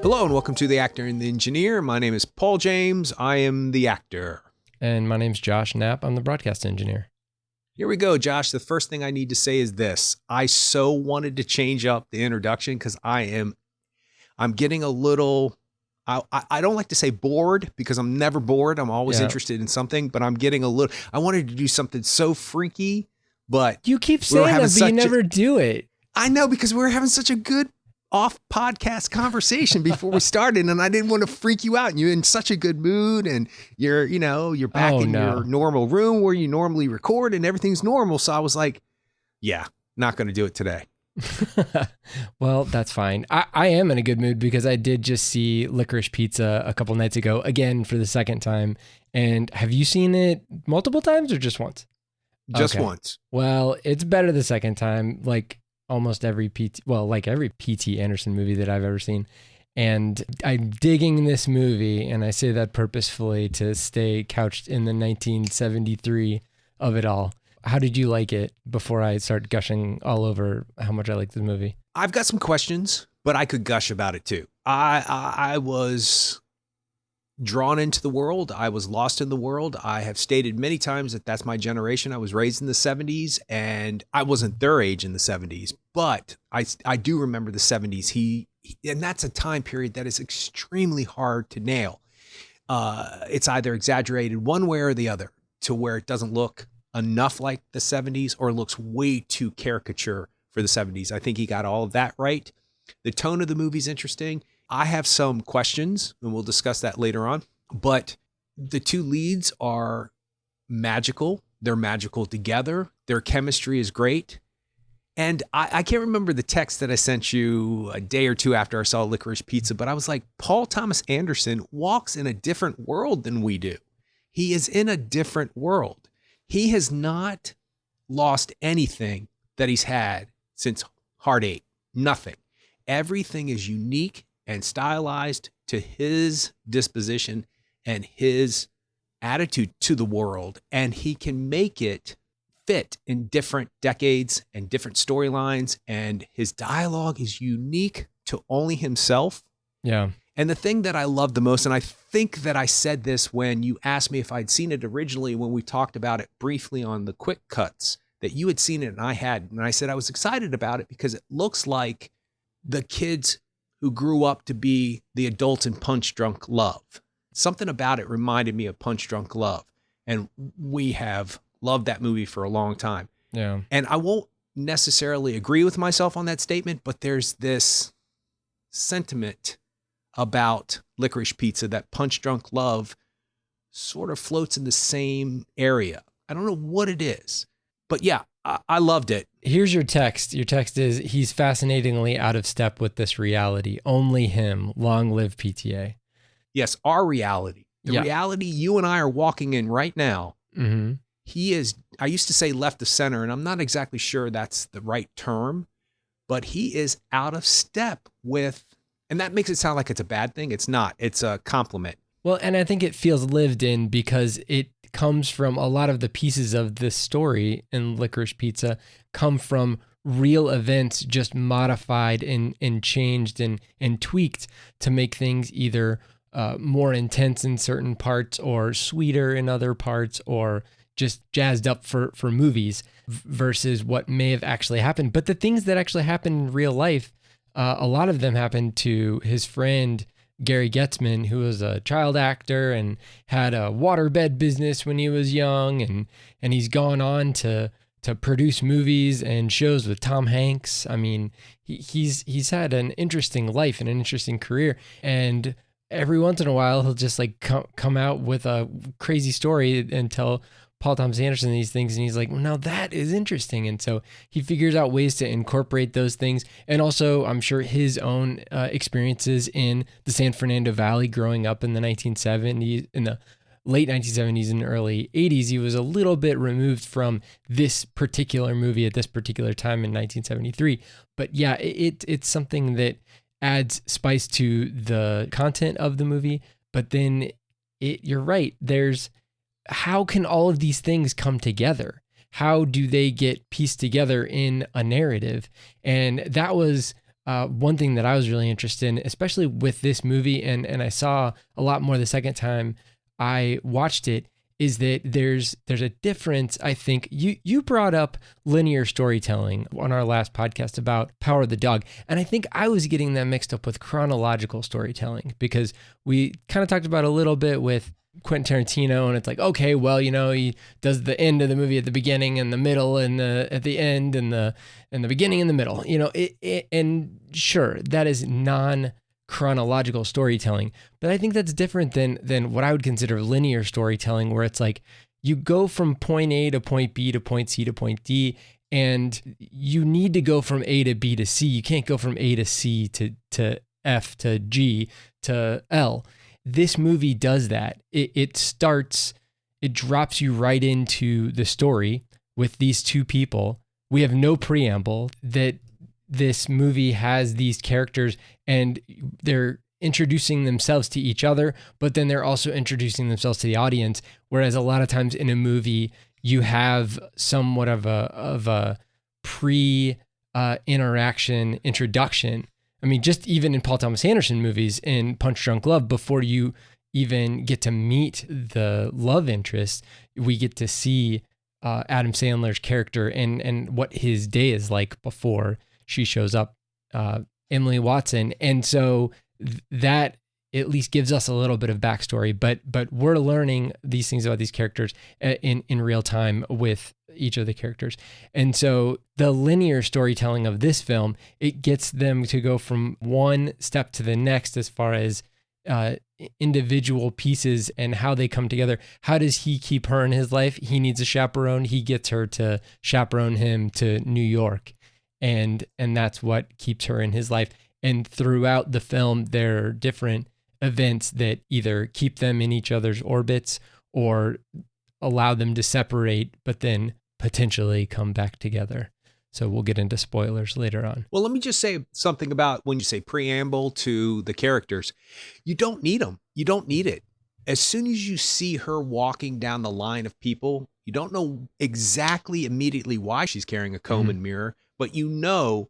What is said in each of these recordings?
Hello and welcome to The Actor and the Engineer. My name is Paul James. I am the actor. And my name's Josh Knapp. I'm the broadcast engineer. Here we go, Josh. The first thing I need to say is this. I so wanted to change up the introduction because I'm getting a little, I don't like to say bored because I'm never bored. I'm always interested in something, but I'm getting a little, I wanted to do something so freaky, but you keep saying that, but you never do it. I know, because we were having such a good off podcast conversation before we started, and I didn't want to freak you out, and you're in such a good mood, and you're back in your normal room where you normally record and everything's normal. So I was like, yeah, not going to do it today. Well, that's fine. I am in a good mood because I did just see Licorice Pizza a couple nights ago, again for the second time. And have you seen it multiple times or just once? Just once. Well, it's better the second time, like almost every every P.T. Anderson movie that I've ever seen. And I'm digging this movie, and I say that purposefully to stay couched in the 1973 of it all. How did you like it before I start gushing all over how much I like this movie? I've got some questions, but I could gush about it too. I was drawn into the world. I was lost in the world. I have stated many times that that's my generation. I was raised in the 70s, and I wasn't their age in the 70s, but I do remember the 70s. And that's a time period that is extremely hard to nail. It's either exaggerated one way or the other to where it doesn't look enough like the 70s or looks way too caricature for the 70s. I think he got all of that right. The tone of the movie's interesting. I have some questions, and we'll discuss that later on. But the two leads are magical. They're magical together. Their chemistry is great. And I can't remember the text that I sent you a day or two after I saw Licorice Pizza, but I was like, Paul Thomas Anderson walks in a different world than we do. He is in a different world. He has not lost anything that he's had since Hard Eight. Nothing. Everything is unique and stylized to his disposition and his attitude to the world. And he can make it fit in different decades and different storylines. And his dialogue is unique to only himself. Yeah. And the thing that I love the most, and I think that I said this when you asked me if I'd seen it originally, when we talked about it briefly on the quick cuts, that you had seen it and I hadn't. And I said I was excited about it because it looks like the kids who grew up to be the adults in Punch Drunk Love. Something about it reminded me of Punch Drunk Love. And we have loved that movie for a long time. Yeah. And I won't necessarily agree with myself on that statement, but there's this sentiment about Licorice Pizza that Punch Drunk Love sort of floats in the same area. I don't know what it is, but yeah, I loved it. Here's your text. Your text is, he's fascinatingly out of step with this reality. Only him. Long live PTA. Yes, our reality. The reality you and I are walking in right now. Mm-hmm. He is, I used to say left of center, and I'm not exactly sure that's the right term, but he is out of step with, and that makes it sound like it's a bad thing. It's not. It's a compliment. Well, and I think it feels lived in because it comes from a lot of the pieces of this story in Licorice Pizza come from real events just modified and changed and tweaked to make things either more intense in certain parts or sweeter in other parts or just jazzed up for movies versus what may have actually happened. But the things that actually happened in real life, a lot of them happened to his friend Gary Getzman, who was a child actor and had a waterbed business when he was young, and he's gone on to produce movies and shows with Tom Hanks. I mean, he's had an interesting life and an interesting career, and every once in a while he'll just like come out with a crazy story and tell Paul Thomas Anderson these things, and he's like, well, now that is interesting. And so he figures out ways to incorporate those things. And also, I'm sure his own experiences in the San Fernando Valley growing up in the 1970s, in the late 1970s and early 80s, he was a little bit removed from this particular movie at this particular time in 1973. But yeah, it's something that adds spice to the content of the movie. But then you're right, how can all of these things come together? How do they get pieced together in a narrative? And that was one thing that I was really interested in, especially with this movie, and I saw a lot more the second time I watched it, is that there's a difference. I think you brought up linear storytelling on our last podcast about Power of the Dog, and I think I was getting that mixed up with chronological storytelling, because we kind of talked about a little bit with Quentin Tarantino, and it's like, okay, well, he does the end of the movie at the beginning and the middle and at the end and the beginning and the middle, and sure, that is non-chronological storytelling, but I think that's different than what I would consider linear storytelling, where it's like you go from point A to point B to point C to point D, and you need to go from A to B to C. You can't go from A to C to F to G to L. This movie does that. It drops you right into the story with these two people. We have no preamble. That this movie has these characters, and they're introducing themselves to each other, but then they're also introducing themselves to the audience. Whereas a lot of times in a movie, you have somewhat of a interaction introduction. I mean, just even in Paul Thomas Anderson movies, in Punch Drunk Love, before you even get to meet the love interest, we get to see Adam Sandler's character and what his day is like before she shows up, Emily Watson. And so that at least gives us a little bit of backstory, but we're learning these things about these characters in real time with each of the characters. And so the linear storytelling of this film, it gets them to go from one step to the next as far as individual pieces and how they come together. How does he keep her in his life? He needs a chaperone. He gets her to chaperone him to New York. And that's what keeps her in his life. And throughout the film, there are different events that either keep them in each other's orbits or allow them to separate, but then potentially come back together. So we'll get into spoilers later on. Well, let me just say something about when you say preamble to the characters. You don't need them. You don't need it. As soon as you see her walking down the line of people, you don't know exactly immediately why she's carrying a comb and mirror, but you know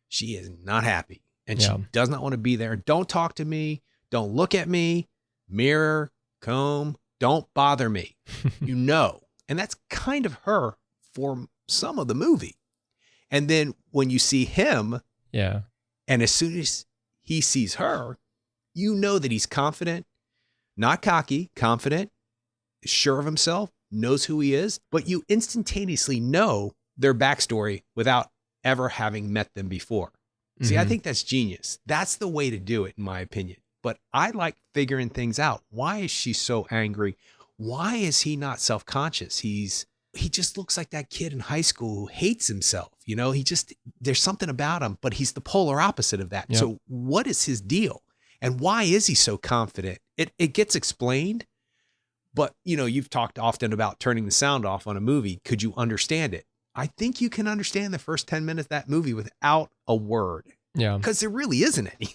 she is not happy and she does not want to be there. Don't talk to me. Don't look at me. Mirror, comb, don't bother me. You know. And that's kind of her for some of the movie. And then when you see him, and as soon as he sees her, you know that he's confident, not cocky, confident, sure of himself, knows who he is, but you instantaneously know their backstory without ever having met them before. See, I think that's genius. That's the way to do it, in my opinion. But I like figuring things out. Why is she so angry? Why is he not self-conscious? He just looks like that kid in high school who hates himself. There's something about him, but he's the polar opposite of that. Yep. So what is his deal? And why is he so confident? It gets explained, but you've talked often about turning the sound off on a movie. Could you understand it? I think you can understand the first 10 minutes of that movie without a word. Yeah. Because there really isn't any,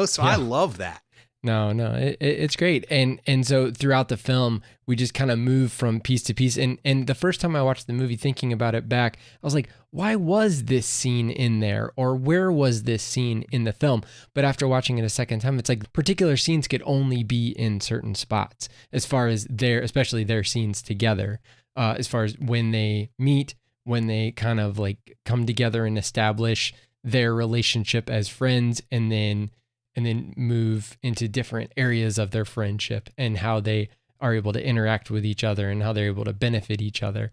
so I love that. No, it's great. And so throughout the film, we just kind of move from piece to piece. And the first time I watched the movie, thinking about it back, I was like, why was this scene in there? Or where was this scene in the film? But after watching it a second time, it's like particular scenes could only be in certain spots as far as especially their scenes together, as far as when they meet, when they kind of like come together and establish their relationship as friends, and then move into different areas of their friendship and how they are able to interact with each other and how they're able to benefit each other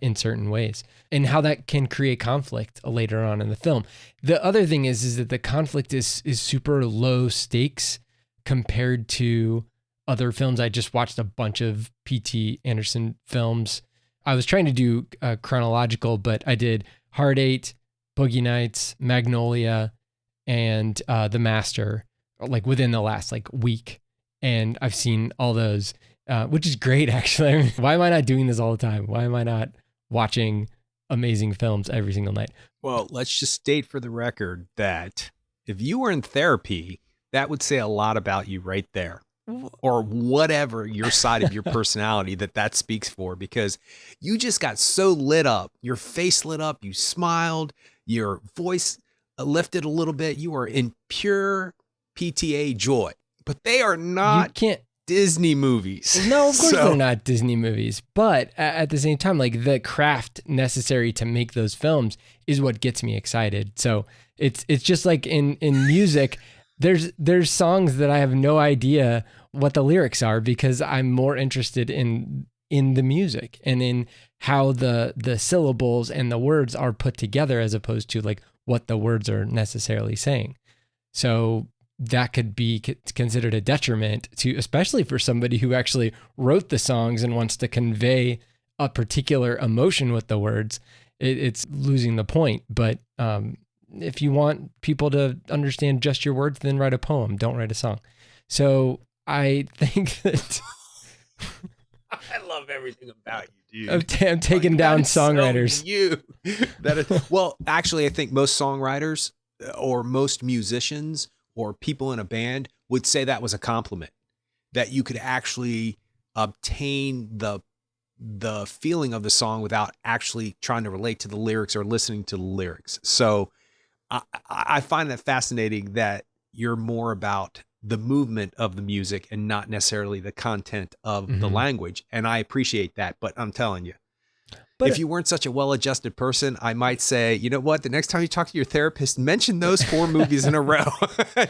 in certain ways, and how that can create conflict later on in the film. The other thing is that the conflict is super low stakes compared to other films. I just watched a bunch of P.T. Anderson films. I was trying to do chronological, but I did Hard Eight, Boogie Nights, Magnolia, and The Master, like within the last week. And I've seen all those, which is great, actually. I mean, why am I not doing this all the time? Why am I not watching amazing films every single night? Well, let's just state for the record that if you were in therapy, that would say a lot about you right there. Or whatever your side of your personality that speaks for, because you just got so lit up, your face lit up, you smiled, your voice lifted a little bit. You are in pure PTA joy. But they are You not can't. Disney movies. No, of course So- they're not Disney movies. But at the same time, like the craft necessary to make those films is what gets me excited. So it's just like in music, there's songs that I have no idea what the lyrics are because I'm more interested in the music and in how the syllables and the words are put together as opposed to like what the words are necessarily saying. So that could be considered a detriment to, especially for somebody who actually wrote the songs and wants to convey a particular emotion with the words. It's losing the point. But if you want people to understand just your words, then write a poem. Don't write a song. So I think that I love everything about you, dude. I'm taking down songwriters. So you. Well, actually, I think most songwriters or most musicians or people in a band would say that was a compliment, that you could actually obtain the feeling of the song without actually trying to relate to the lyrics or listening to the lyrics. So I find that fascinating that you're more about the movement of the music and not necessarily the content of the language. And I appreciate that, but I'm telling you, But if you weren't such a well-adjusted person, I might say, you know what? The next time you talk to your therapist, mention those 4 movies in a row.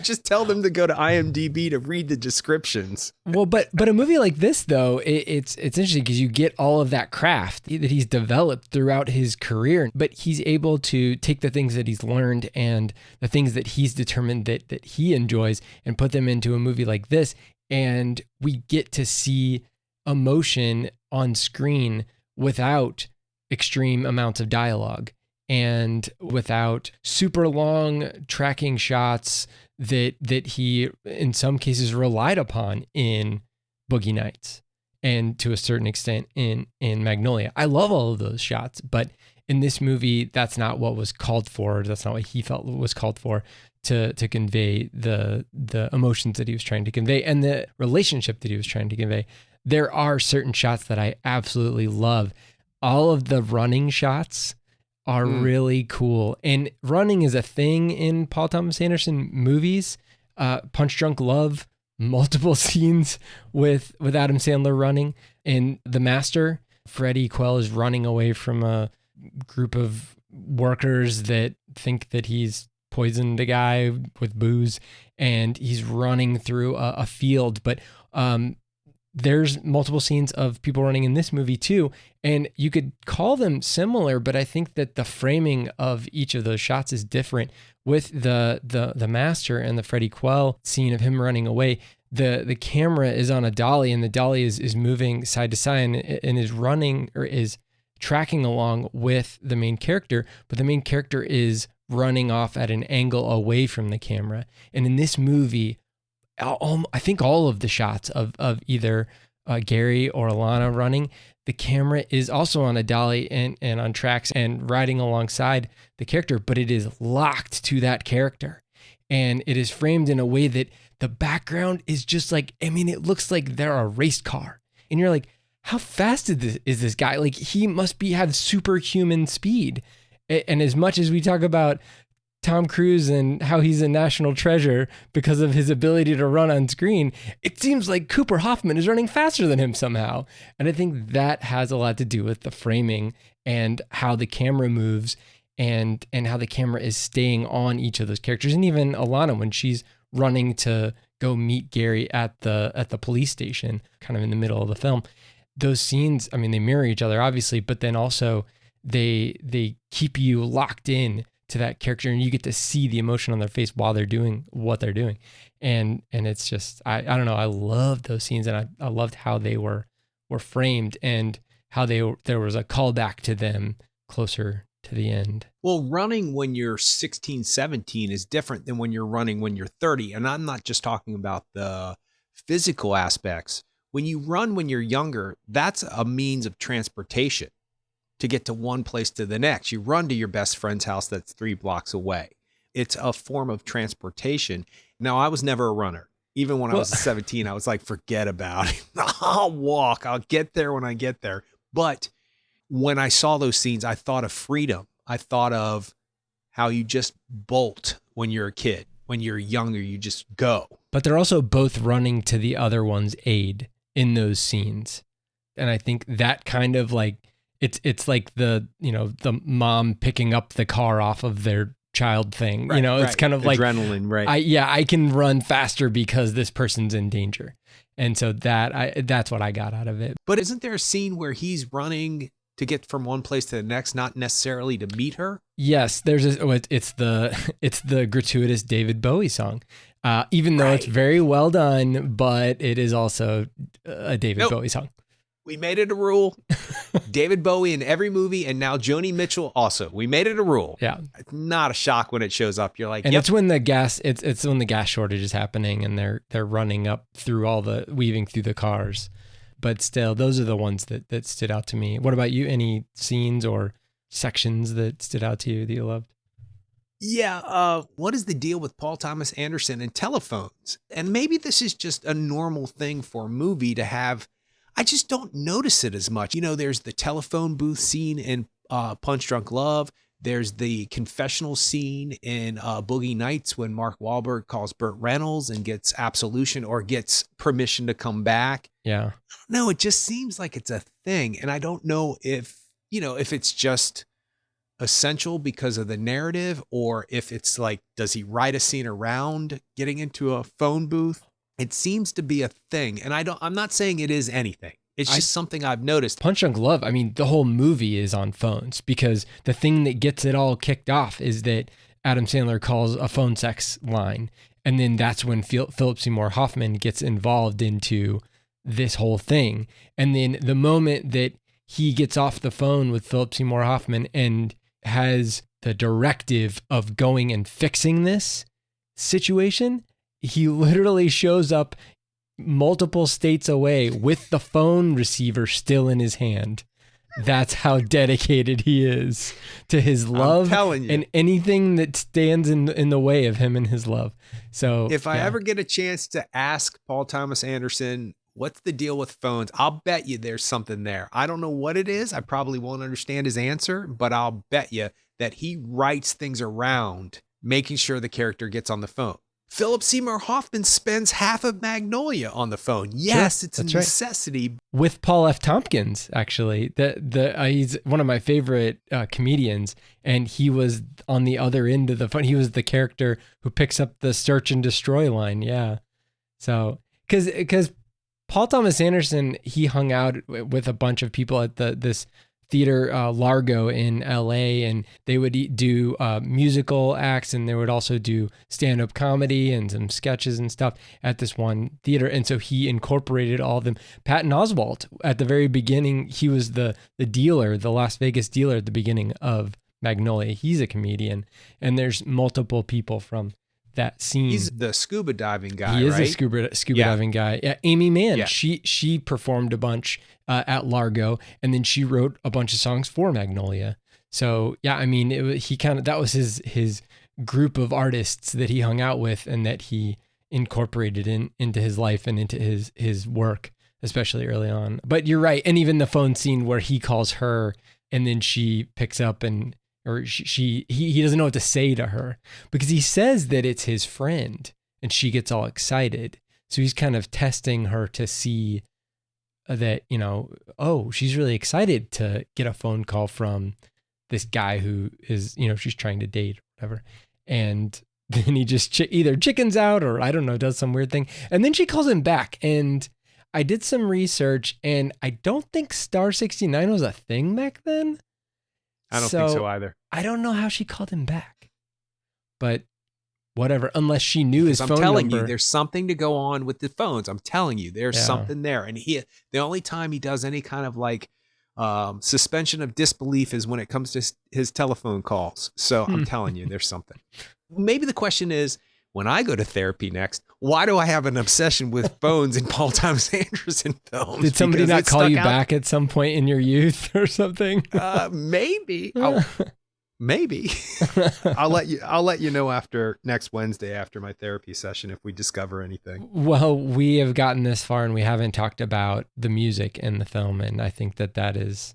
Just tell them to go to IMDb to read the descriptions. Well, but a movie like this, though, it's interesting because you get all of that craft that he's developed throughout his career, but he's able to take the things that he's learned and the things that he's determined that he enjoys and put them into a movie like this. And we get to see emotion on screen without extreme amounts of dialogue and without super long tracking shots that he in some cases relied upon in Boogie Nights and to a certain extent in Magnolia. I love all of those shots, but in this movie that's not what was called for. That's not what he felt was called for to convey the emotions that he was trying to convey and the relationship that he was trying to convey. There are certain shots that I absolutely love. All of the running shots are really cool. And running is a thing in Paul Thomas Anderson movies. Punch Drunk Love, multiple scenes with Adam Sandler running. In The Master, Freddie Quell is running away from a group of workers that think that he's poisoned a guy with booze, and he's running through a field. But there's multiple scenes of people running in this movie too, and you could call them similar, but I think that the framing of each of those shots is different. With the Master and the Freddie Quell scene of him running away, the camera is on a dolly, and the dolly is moving side to side and is running or is tracking along with the main character, but the main character is running off at an angle away from the camera. And in this movie, I think all of the shots of either Gary or Alana running, the camera is also on a dolly and on tracks and riding alongside the character, but it is locked to that character. And it is framed in a way that the background is just like, I mean, it looks like they're a race car. And you're like, how fast is this guy? Like, he must have superhuman speed. And as much as we talk about Tom Cruise and how he's a national treasure because of his ability to run on screen, it seems like Cooper Hoffman is running faster than him somehow. And I think that has a lot to do with the framing and how the camera moves and how the camera is staying on each of those characters. And even Alana, when she's running to go meet Gary at the police station, kind of in the middle of the film, those scenes, I mean, they mirror each other, obviously, but then also they keep you locked in to that character, and you get to see the emotion on their face while they're doing what they're doing. And it's just, I don't know, I loved those scenes, and I loved how they were framed and how there was a callback to them closer to the end. Well, running when you're 16, 17 is different than when you're running when you're 30. And I'm not just talking about the physical aspects. When you run when you're younger, that's a means of transportation to get to one place to the next. You run to your best friend's house that's 3 blocks away. It's a form of transportation. Now, I was never a runner. Even when I was 17, I was like, forget about it. I'll walk. I'll get there when I get there. But when I saw those scenes, I thought of freedom. I thought of how you just bolt when you're a kid. When you're younger, you just go. But they're also both running to the other one's aid in those scenes. And I think that kind of like, it's like the mom picking up the car off of their child thing. Right, It's kind of like adrenaline, right? I can run faster because this person's in danger. And so that's what I got out of it. But isn't there a scene where he's running to get from one place to the next, not necessarily to meet her? Yes, it's the gratuitous David Bowie song. Even though it's very well done, but it is also a David Bowie song. We made it a rule. David Bowie in every movie, and now Joni Mitchell also. We made it a rule. Yeah, it's not a shock when it shows up. You're like, and it's when the gas shortage is happening, and they're running up through weaving through the cars. But still, those are the ones that stood out to me. What about you? Any scenes or sections that stood out to you that you loved? Yeah. What is the deal with Paul Thomas Anderson and telephones? And maybe this is just a normal thing for a movie to have. I just don't notice it as much. There's the telephone booth scene in Punch Drunk Love. There's the confessional scene in Boogie Nights when Mark Wahlberg calls Burt Reynolds and gets absolution or gets permission to come back. Yeah. No, it just seems like it's a thing. And I don't know if it's just essential because of the narrative or if it's like, does he write a scene around getting into a phone booth? It seems to be a thing. And I'm not saying it is anything. It's just something I've noticed. Punch Drunk Love, I mean, the whole movie is on phones because the thing that gets it all kicked off is that Adam Sandler calls a phone sex line. And then that's when Philip Seymour Hoffman gets involved into this whole thing. And then the moment that he gets off the phone with Philip Seymour Hoffman and has the directive of going and fixing this situation, he literally shows up multiple states away with the phone receiver still in his hand. That's how dedicated he is to his love and anything that stands in the way of him and his love. So if I ever get a chance to ask Paul Thomas Anderson, what's the deal with phones? I'll bet you there's something there. I don't know what it is. I probably won't understand his answer, but I'll bet you that he writes things around making sure the character gets on the phone. Philip Seymour Hoffman spends half of Magnolia on the phone. Yes, sure, it's a necessity. Right. With Paul F. Tompkins, actually, he's one of my favorite comedians, and he was on the other end of the phone. He was the character who picks up the search and destroy line. Yeah, so because Paul Thomas Anderson, he hung out with a bunch of people at this theater Largo in LA, and they would do musical acts, and they would also do stand-up comedy and some sketches and stuff at this one theater. And so he incorporated all of them. Patton Oswalt, at the very beginning, he was the dealer, the Las Vegas dealer at the beginning of Magnolia. He's a comedian, and there's multiple people from that scene. He's the scuba diving guy. He is right? a scuba diving guy. Yeah, Amy Mann. Yeah. She performed a bunch at Largo, and then she wrote a bunch of songs for Magnolia. So yeah, I mean, that was his group of artists that he hung out with and that he incorporated into his life and into his work, especially early on. But you're right, and even the phone scene where he calls her and then she picks up or he doesn't know what to say to her because he says that it's his friend and she gets all excited. So he's kind of testing her to see that, she's really excited to get a phone call from this guy who is, she's trying to date or whatever. And then he just either chickens out or I don't know, does some weird thing. And then she calls him back. And I did some research and I don't think Star 69 was a thing back then. I don't think so either. I don't know how she called him back, but whatever, unless she knew his phone number. I'm telling you, there's something to go on with the phones. I'm telling you, there's something there. And the only time he does any kind of like suspension of disbelief is when it comes to his telephone calls. So I'm telling you, there's something. Maybe the question is, when I go to therapy next, why do I have an obsession with phones in Paul Thomas Anderson films? Did somebody not call you back at some point in your youth or something? Maybe. Maybe. I'll let you know after next Wednesday after my therapy session if we discover anything. Well, we have gotten this far and we haven't talked about the music in the film, and I think that is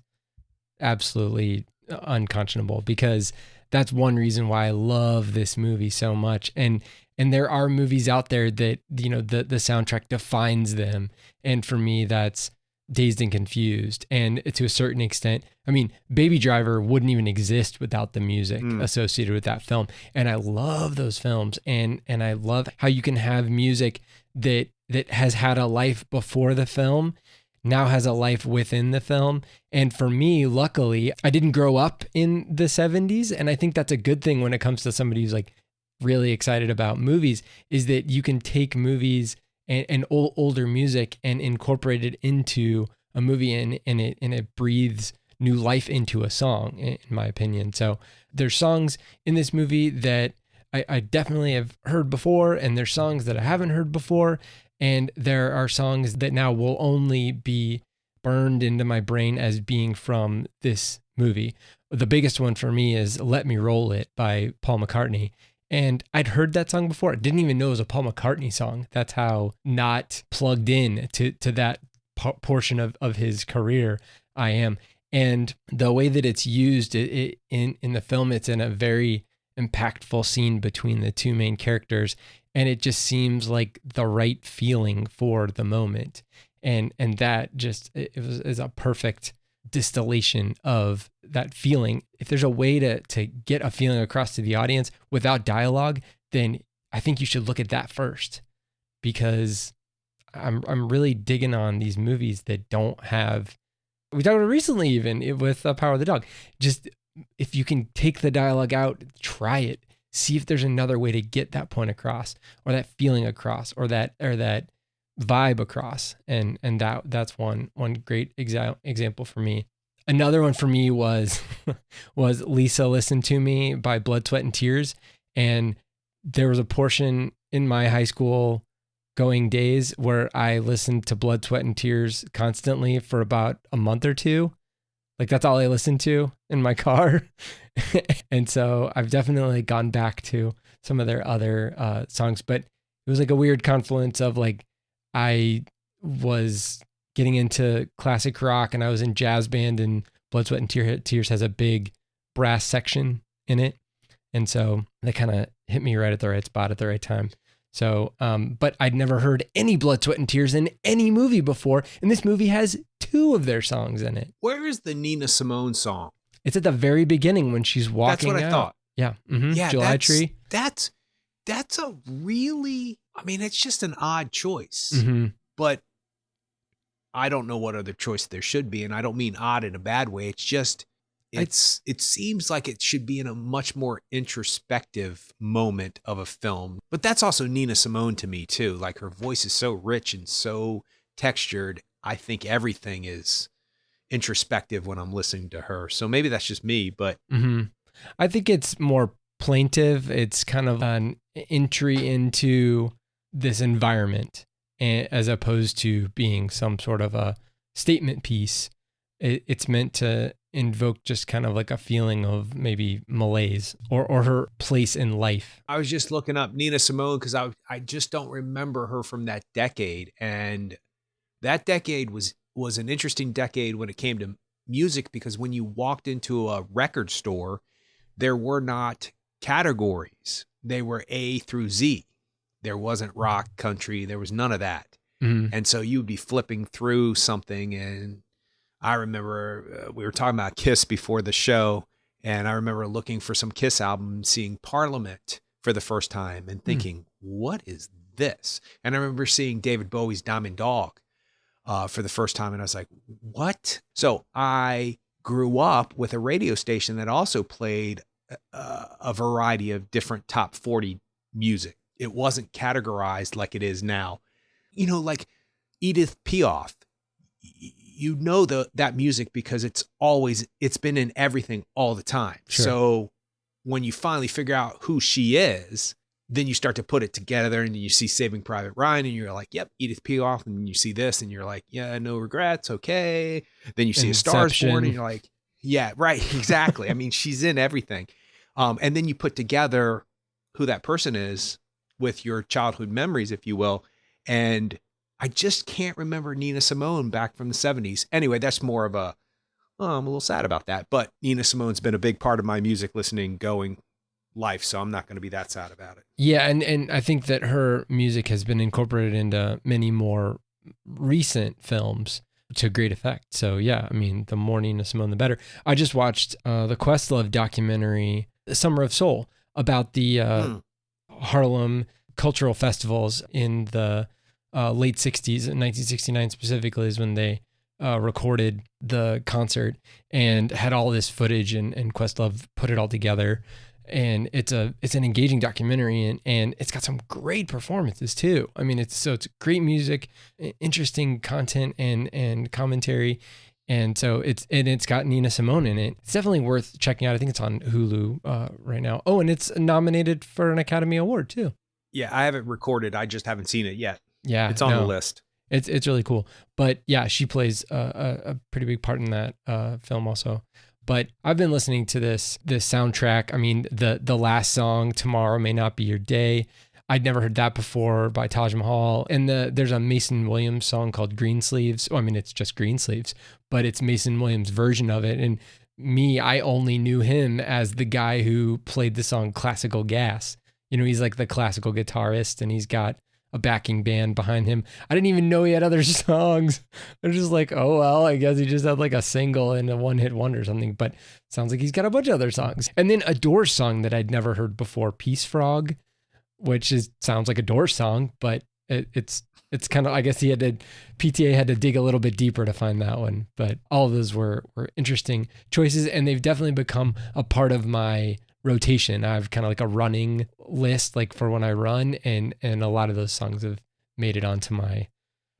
absolutely unconscionable because that's one reason why I love this movie so much. And there are movies out there that, you know, the soundtrack defines them. And for me, that's Dazed and Confused. And to a certain extent, I mean, Baby Driver wouldn't even exist without the music associated with that film. And I love those films. And I love how you can have music that has had a life before the film, now has a life within the film. And for me, luckily, I didn't grow up in the 70s. And I think that's a good thing when it comes to somebody who's like really excited about movies, is that you can take movies and older music and incorporate it into a movie, and it breathes new life into a song, in my opinion. So there's songs in this movie that I definitely have heard before, and there's songs that I haven't heard before. And there are songs that now will only be burned into my brain as being from this movie. The biggest one for me is Let Me Roll It by Paul McCartney. And I'd heard that song before. I didn't even know it was a Paul McCartney song. That's how not plugged in to that portion of his career I am. And the way that it's used in the film, it's in a very impactful scene between the two main characters. And it just seems like the right feeling for the moment. And that just, is a perfect distillation of that feeling. If there's a way to get a feeling across to the audience without dialogue, then I think you should look at that first, because I'm really digging on these movies that don't have, we talked about recently even with Power of the Dog. Just if you can take the dialogue out, try it. See if there's another way to get that point across, or that feeling across, or that vibe across. And that's one great example for me. Another one for me was Lisa Listen to Me by Blood, Sweat and Tears. And there was a portion in my high school going days where I listened to Blood, Sweat and Tears constantly for about a month or two. Like, that's all I listened to in my car. And so I've definitely gone back to some of their other songs, but it was like a weird confluence of, like, I was getting into classic rock and I was in jazz band, and Blood, Sweat and Tears has a big brass section in it. And so that kind of hit me right at the right spot at the right time. So, but I'd never heard any Blood, Sweat and Tears in any movie before. And this movie has 2 of their songs in it. Where is the Nina Simone song? It's at the very beginning when she's walking out. That's what I thought. Yeah. Mm-hmm. Yeah. July Tree. That's a really, I mean, it's just an odd choice, Mm-hmm. but I don't know what other choice there should be. And I don't mean odd in a bad way. It's just, it seems like it should be in a much more introspective moment of a film. But that's also Nina Simone to me too. Like, her voice is so rich and so textured. I think everything is introspective when I'm listening to her. So maybe that's just me, but Mm-hmm. I think it's more plaintive. It's kind of an entry into this environment, as opposed to being some sort of a statement piece. It's meant to invoke just kind of like a feeling of maybe malaise or her place in life. I was just looking up Nina Simone because I just don't remember her from that decade. And that decade was an interesting decade when it came to music, because when you walked into a record store, there were not categories. They were A through Z. There wasn't rock, country. There was none of that. Mm-hmm. And so you'd be flipping through something. And I remember we were talking about Kiss before the show. And I remember looking for some Kiss album, seeing Parliament for the first time and thinking, what is this? And I remember seeing David Bowie's Diamond Dog for the first time. And I was like, what? So I grew up with a radio station that also played a variety of different top 40 music. It wasn't categorized like it is now. You know, like Edith Piaf, you know that music because it's been in everything all the time. Sure. So when you finally figure out who she is, then you start to put it together, and you see Saving Private Ryan and you're like, yep, Edith Piaf. And you see this and you're like, yeah, No Regrets. Okay. Then you see A Star Is Born and you're like, yeah, right. Exactly. I mean, she's in everything. And then you put together who that person is with your childhood memories, if you will. And I just can't remember Nina Simone back from the 70s. Anyway, that's more of a I'm a little sad about that. But Nina Simone's been a big part of my music listening going life, so I'm not going to be that sad about it. Yeah, and I think that her music has been incorporated into many more recent films to great effect. So yeah, I mean, the more Nina Simone, the better. I just watched the Questlove documentary, Summer of Soul, about the Harlem cultural festivals in the late 60s, 1969 specifically is when they recorded the concert and had all this footage, and Questlove put it all together. And it's an engaging documentary, and it's got some great performances too. I mean, it's great music, interesting content and commentary. And so it's got Nina Simone in it. It's definitely worth checking out. I think it's on Hulu right now. Oh, and it's nominated for an Academy Award too. Yeah, I haven't recorded. I just haven't seen it yet. Yeah, it's on the list. It's really cool. But yeah, she plays a pretty big part in that film also. But I've been listening to this soundtrack. I mean, the last song, Tomorrow May Not Be Your Day. I'd never heard that before, by Taj Mahal. And there's a Mason Williams song called Green Sleeves. Oh, I mean, it's just Green Sleeves, but it's Mason Williams' version of it. And I only knew him as the guy who played the song Classical Gas. You know, he's like the classical guitarist, and he's got a backing band behind him. I didn't even know he had other songs. They're just like, oh, well, I guess he just had like a single and a one-hit wonder or something, but sounds like he's got a bunch of other songs. And then a Doors song that I'd never heard before, Peace Frog, which sounds like a Doors song, but it's kind of, I guess PTA had to dig a little bit deeper to find that one. But all of those were interesting choices, and they've definitely become a part of my rotation. I have kind of like a running list, like for when I run, and a lot of those songs have made it onto my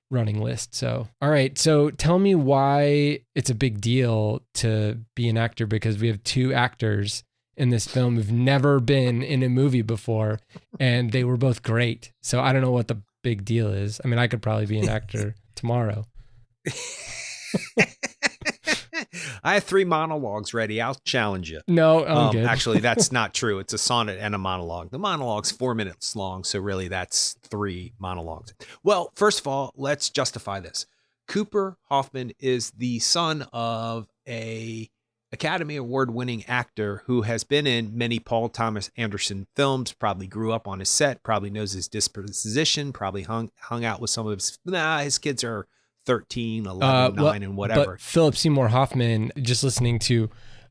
running list. So, all right. So tell me why it's a big deal to be an actor, because we have two actors in this film who've never been in a movie before, and they were both great. So I don't know what the big deal is. I mean, I could probably be an actor tomorrow. I have 3 monologues ready. I'll challenge you. No, I'm good. Actually, that's not true. It's a sonnet and a monologue. The monologue's 4 minutes long, so really that's 3 monologues. Well, first of all, let's justify this. Cooper Hoffman is the son of a Academy Award-winning actor who has been in many Paul Thomas Anderson films, probably grew up on his set, probably knows his disposition, probably hung out with some of his kids are 13, 11, 9, and whatever. But Philip Seymour Hoffman, just listening to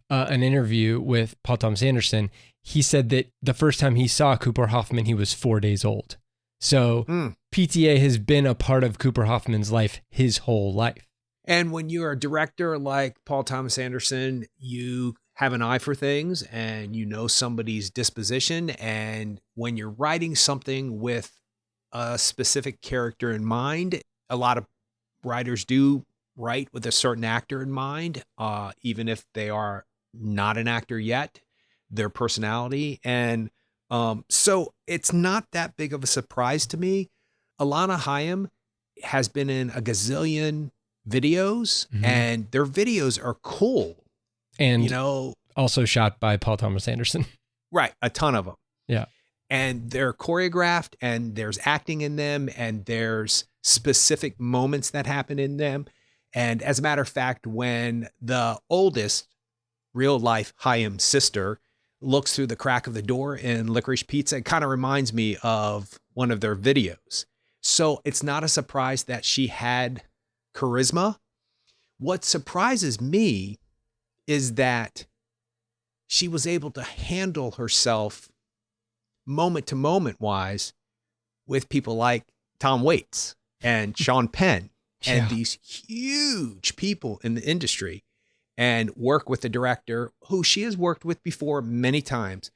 an interview with Paul Thomas Anderson, he said that the first time he saw Cooper Hoffman, he was 4 days old. So PTA has been a part of Cooper Hoffman's life his whole life. And when you're a director like Paul Thomas Anderson, you have an eye for things and you know somebody's disposition. And when you're writing something with a specific character in mind, a lot of writers do write with a certain actor in mind, even if they are not an actor yet, their personality. And so it's not that big of a surprise to me. Alana Hyam has been in a gazillion videos, and their videos are cool. And also shot by Paul Thomas Anderson. Right. A ton of them. Yeah. And they're choreographed, and there's acting in them, and there's specific moments that happen in them. And as a matter of fact, when the oldest real life Hyam sister looks through the crack of the door in Licorice Pizza, it kind of reminds me of one of their videos. So it's not a surprise that she had charisma. What surprises me is that she was able to handle herself moment to moment wise with people like Tom Waits and Sean Penn and these huge people in the industry, and work with the director who she has worked with before many times.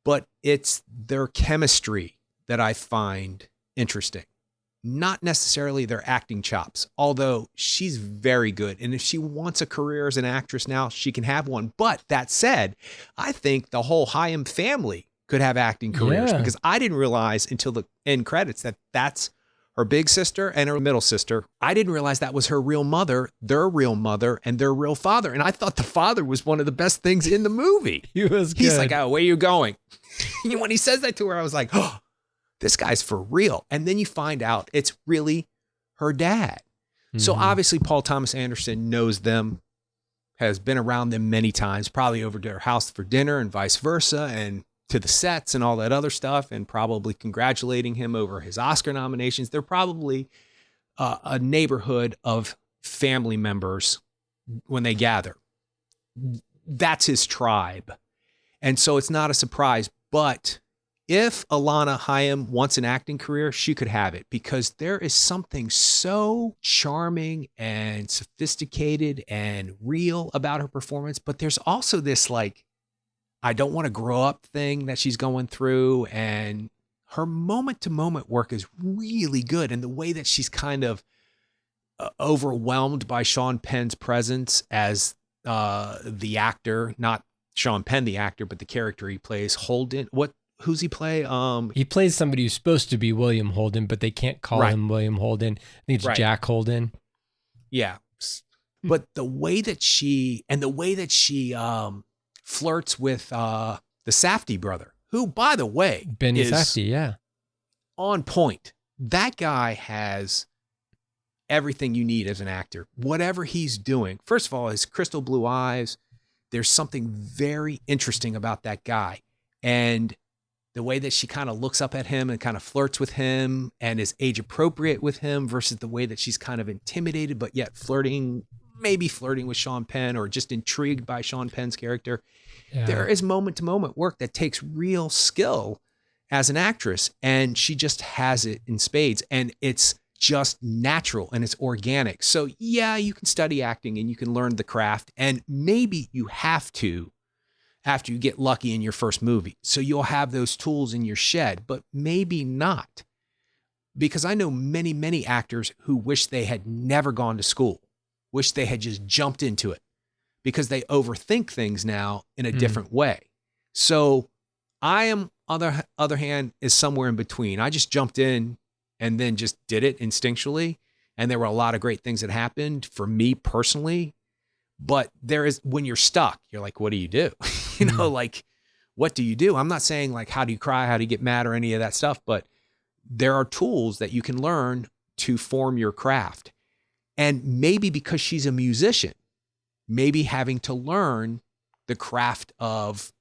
But it's their chemistry that I find interesting. Not necessarily their acting chops, although she's very good. And if she wants a career as an actress now, she can have one. But that said, I think the whole Hyam family could have acting careers, because I didn't realize until the end credits that that's her big sister and her middle sister. I didn't realize that was her real mother, their real mother, and their real father. And I thought the father was one of the best things in the movie. He's like, oh, where are you going? When he says that to her, I was like, oh, this guy's for real. And then you find out it's really her dad. So obviously Paul Thomas Anderson knows them, has been around them many times, probably over to her house for dinner and vice versa, and to the sets and all that other stuff, and probably congratulating him over his Oscar nominations. They're probably a neighborhood of family members when they gather. That's his tribe. And so it's not a surprise. But if Alana Hyam wants an acting career, she could have it, because there is something so charming and sophisticated and real about her performance. But there's also this like, I don't want to grow up thing that she's going through. And her moment to moment work is really good. And the way that she's kind of overwhelmed by Sean Penn's presence as the actor, not Sean Penn, the actor, but the character he plays, Holden. Who's he play? He plays somebody who's supposed to be William Holden, but they can't call him William Holden. I think it's Jack Holden. Yeah. But the way that she flirts with the Safdie brother, who, by the way, Benny Safdie, yeah, on point. That guy has everything you need as an actor. Whatever he's doing, first of all, his crystal blue eyes. There's something very interesting about that guy, and the way that she kind of looks up at him and kind of flirts with him and is age appropriate with him versus the way that she's kind of intimidated, but yet maybe flirting with Sean Penn or just intrigued by Sean Penn's character. Yeah. There is moment to moment work that takes real skill as an actress, and she just has it in spades, and it's just natural and it's organic. So yeah, you can study acting and you can learn the craft, and maybe you have to after you get lucky in your first movie. So you'll have those tools in your shed, but maybe not. Because I know many, many actors who wish they had never gone to school, wish they had just jumped into it, because they overthink things now in a different way. So I am, on the other hand, is somewhere in between. I just jumped in and then just did it instinctually. And there were a lot of great things that happened for me personally. But there is, when you're stuck, you're like, what do you do? Like, what do you do? I'm not saying like, how do you cry? How do you get mad or any of that stuff? But there are tools that you can learn to form your craft. And maybe because she's a musician, maybe having to learn the craft of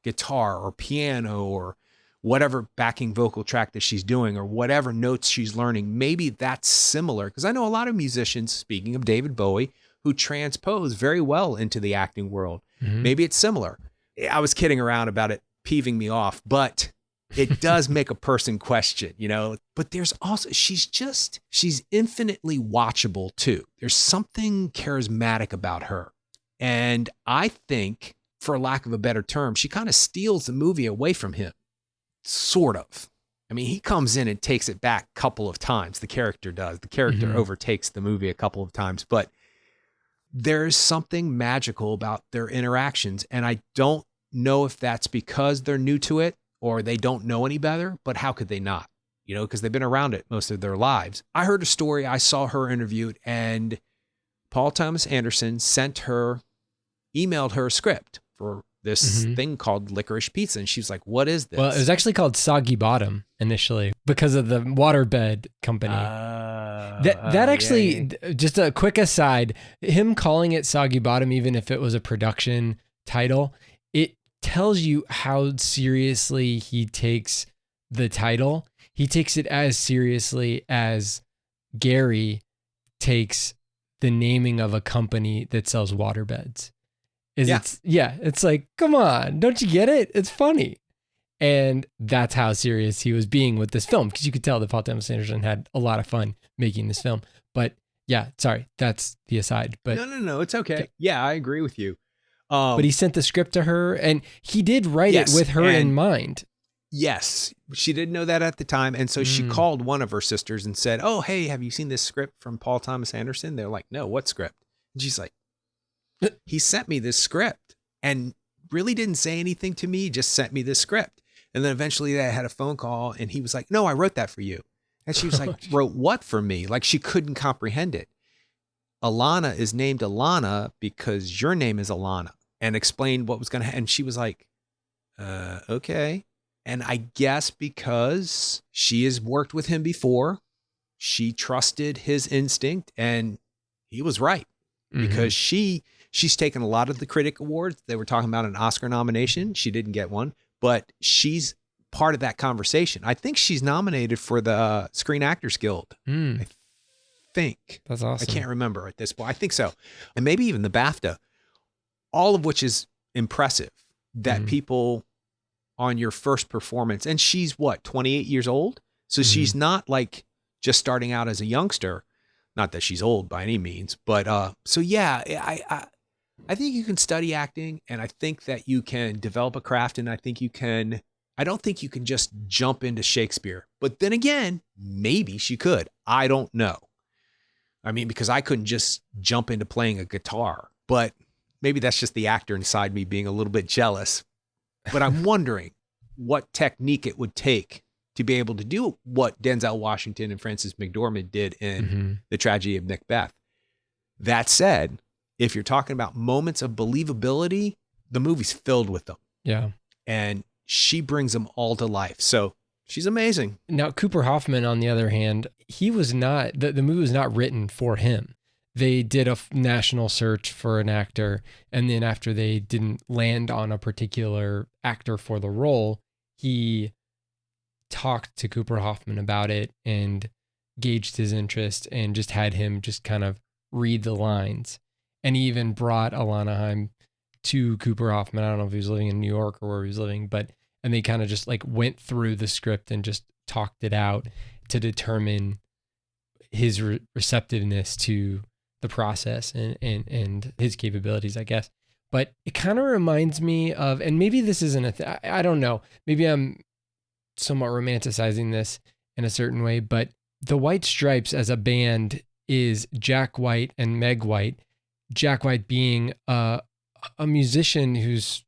guitar or piano or whatever backing vocal track that she's doing or whatever notes she's learning, maybe that's similar. Because I know a lot of musicians, speaking of David Bowie, who transpose very well into the acting world. Mm-hmm. Maybe it's similar. I was kidding around about it peeving me off, but it does make a person question, But there's also, she's infinitely watchable too. There's something charismatic about her. And I think, for lack of a better term, she kind of steals the movie away from him. Sort of. I mean, he comes in and takes it back a couple of times. The character does. The character overtakes the movie a couple of times, but there's something magical about their interactions. And I don't know if that's because they're new to it or they don't know any better, but how could they not? Because they've been around it most of their lives. I heard a story. I saw her interviewed, and Paul Thomas Anderson emailed her a script for this thing called Licorice Pizza. And she was like, what is this? Well, it was actually called Soggy Bottom initially because of the waterbed company. That actually, just a quick aside, him calling it Soggy Bottom, even if it was a production title, it tells you how seriously he takes the title. He takes it as seriously as Gary takes the naming of a company that sells waterbeds. It's like, come on, don't you get it? It's funny. And that's how serious he was being with this film, because you could tell that Paul Thomas Anderson had a lot of fun making this film. But yeah, sorry, that's the aside. But no, it's okay. Yeah, I agree with you. But he sent the script to her, and he did write it with her in mind. Yes, she didn't know that at the time. And so she called one of her sisters and said, oh, hey, have you seen this script from Paul Thomas Anderson? They're like, no, what script? And she's like, he sent me this script and really didn't say anything to me, just sent me this script. And then eventually they had a phone call and he was like, no, I wrote that for you. And she was like, wrote what for me? Like she couldn't comprehend it. Alana is named Alana because your name is Alana, and explained what was going to happen. And she was like, okay. And I guess because she has worked with him before, she trusted his instinct, and he was right because she She's taken a lot of the critic awards. They were talking about an Oscar nomination. She didn't get one, but she's part of that conversation. I think she's nominated for the Screen Actors Guild. I think. That's awesome. I can't remember at this point. I think so. And maybe even the BAFTA, all of which is impressive that people on your first performance, and she's what, 28 years old? So she's not like just starting out as a youngster. Not that she's old by any means, but so yeah, I think you can study acting, and I think that you can develop a craft, and I don't think you can just jump into Shakespeare. But then again, maybe she could. I don't know. I mean, because I couldn't just jump into playing a guitar, but maybe that's just the actor inside me being a little bit jealous. But I'm wondering what technique it would take to be able to do what Denzel Washington and Frances McDormand did in The Tragedy of Macbeth. That said, if you're talking about moments of believability, the movie's filled with them. Yeah. And she brings them all to life. So she's amazing. Now, Cooper Hoffman, on the other hand, he was not, the movie was not written for him. They did a national search for an actor, and then after they didn't land on a particular actor for the role, he talked to Cooper Hoffman about it and gauged his interest and just had him just kind of read the lines. And he even brought Alana Hyam to Cooper Hoffman. I don't know if he was living in New York or where he was living, and they kind of just like went through the script and just talked it out to determine his receptiveness to the process and his capabilities, I guess. But it kind of reminds me of, and maybe this isn't I don't know, maybe I'm somewhat romanticizing this in a certain way, but the White Stripes as a band is Jack White and Meg White. Jack White being a musician who's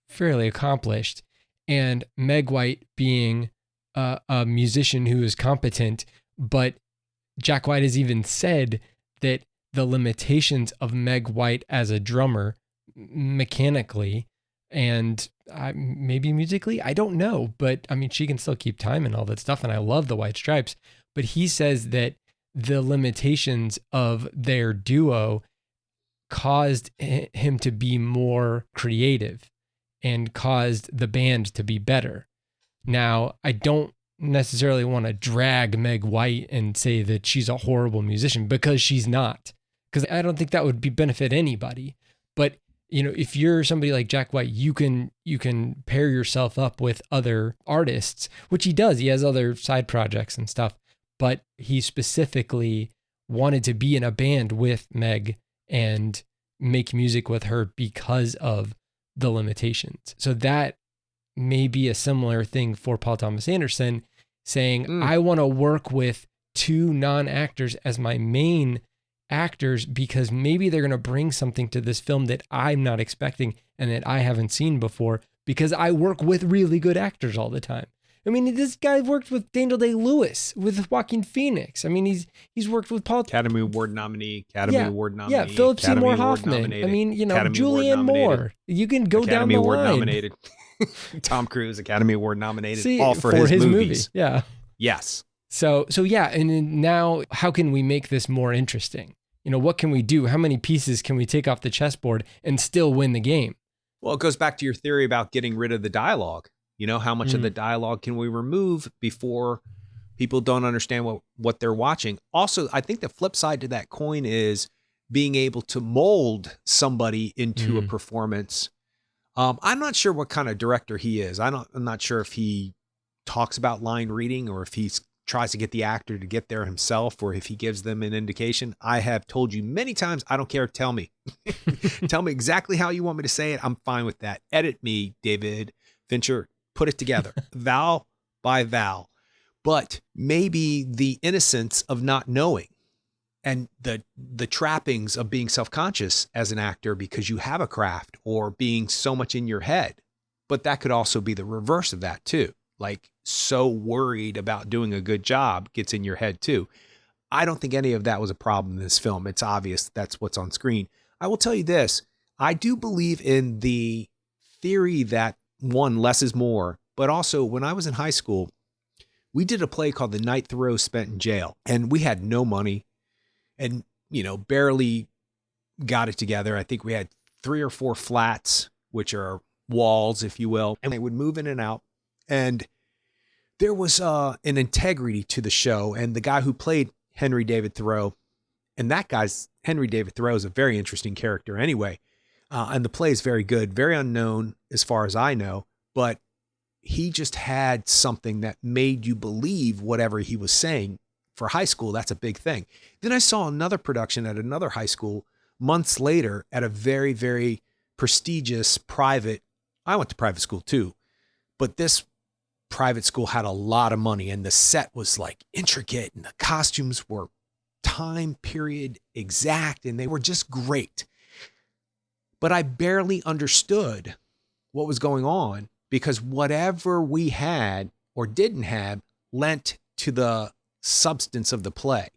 fairly accomplished, and Meg White being a musician who is competent. But Jack White has even said that the limitations of Meg White as a drummer, mechanically and maybe musically, I don't know, but I mean, she can still keep time and all that stuff. And I love the White Stripes, but he says that the limitations of their duo caused him to be more creative and caused the band to be better. Now, I don't necessarily want to drag Meg White and say that she's a horrible musician, because she's not, because I don't think that would benefit anybody. But you know, if you're somebody like Jack White, you can pair yourself up with other artists, which he does. He has other side projects and stuff, but he specifically wanted to be in a band with Meg and make music with her because of the limitations. So that may be a similar thing for Paul Thomas Anderson, saying, I want to work with two non-actors as my main actors because maybe they're going to bring something to this film that I'm not expecting and that I haven't seen before, because I work with really good actors all the time. I mean, this guy worked with Daniel Day-Lewis, with Joaquin Phoenix. I mean, he's worked with Paul... Academy Award nominee, Award nominee. Yeah, Philip Academy Seymour Award Hoffman. nominated, I mean, you know, Academy Julianne Award nominated, Moore. You can go Academy down the Award line. Nominated. Tom Cruise, Academy Award nominated, See, all for his movies. movie. Yeah. Yes. So yeah, and now how can we make this more interesting? You know, what can we do? How many pieces can we take off the chessboard and still win the game? Well, it goes back to your theory about getting rid of the dialogue. You know, how much of the dialogue can we remove before people don't understand what they're watching? Also, I think the flip side to that coin is being able to mold somebody into a performance. I'm not sure what kind of director he is. I'm not sure if he talks about line reading or if he tries to get the actor to get there himself, or if he gives them an indication. I have told you many times, I don't care. Tell me. Tell me exactly how you want me to say it. I'm fine with that. Edit me, David Fincher. Put it together, vowel by vowel. But maybe the innocence of not knowing and the trappings of being self-conscious as an actor because you have a craft, or being so much in your head. But that could also be the reverse of that too. Like, so worried about doing a good job gets in your head too. I don't think any of that was a problem in this film. It's obvious that's what's on screen. I will tell you this. I do believe in the theory that, one, less is more, but also when I was in high school, we did a play called The Night Thoreau Spent in Jail, and we had no money and, you know, barely got it together. I think we had 3 or 4 flats, which are walls, if you will, and they would move in and out. And there was an integrity to the show. And the guy who played Henry David Thoreau, and that guy's Henry David Thoreau is a very interesting character anyway. And the play is very good, very unknown as far as I know, but he just had something that made you believe whatever he was saying. For high school, that's a big thing. Then I saw another production at another high school months later at a very, very prestigious private. I went to private school too, but this private school had a lot of money and the set was like intricate and the costumes were time period exact and they were just great. But I barely understood what was going on because whatever we had or didn't have lent to the substance of the play.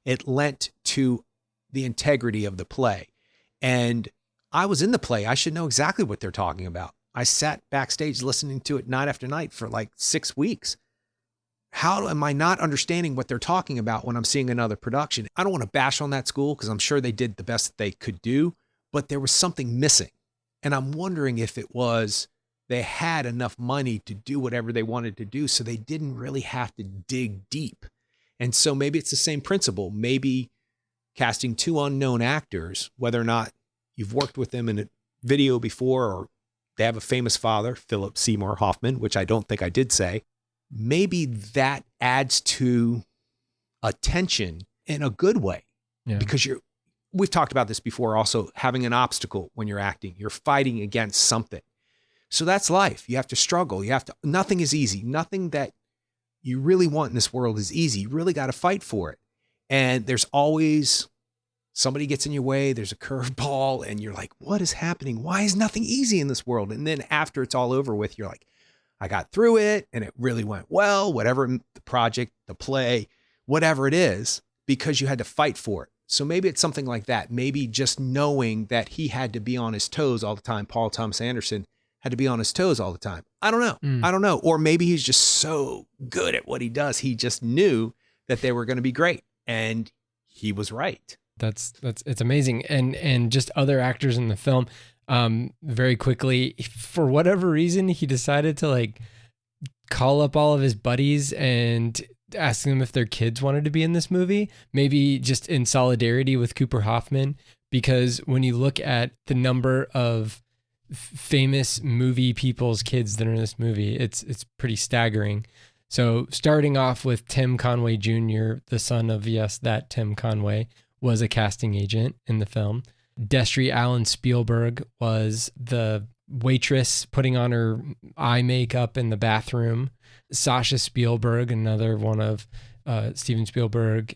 It lent to the integrity of the play. And I was in the play. I should know exactly what they're talking about. I sat backstage listening to it night after night for like 6 weeks. How am I not understanding what they're talking about when I'm seeing another production? I don't want to bash on that school because I'm sure they did the best that they could do, but there was something missing. And I'm wondering if it was they had enough money to do whatever they wanted to do, so they didn't really have to dig deep. And so maybe it's the same principle. Maybe casting 2 unknown actors, whether or not you've worked with them in a video before or they have a famous father, Philip Seymour Hoffman, which I don't think I did say, maybe that adds to attention in a good way. Yeah. Because we've talked about this before also, having an obstacle when you're acting, you're fighting against something. So that's life. You have to struggle. Nothing is easy. Nothing that you really want in this world is easy. You really got to fight for it. And there's always somebody gets in your way. There's a curveball and you're like, what is happening? Why is nothing easy in this world? And then after it's all over with, you're like, I got through it and it really went well, whatever the project, the play, whatever it is, because you had to fight for it. So maybe it's something like that. Maybe just knowing that he had to be on his toes all the time. Paul Thomas Anderson had to be on his toes all the time. I don't know. I don't know. Or maybe he's just so good at what he does. He just knew that they were going to be great and he was right. It's amazing. And just other actors in the film, very quickly, for whatever reason, he decided to like call up all of his buddies and ask them if their kids wanted to be in this movie, maybe just in solidarity with Cooper Hoffman, because when you look at the number of famous movie people's kids that are in this movie, it's pretty staggering. So starting off with Tim Conway Jr., the son of, yes, that Tim Conway, was a casting agent in the film. Destry Allen Spielberg was the waitress putting on her eye makeup in the bathroom. Sasha Spielberg, another one of Steven Spielberg,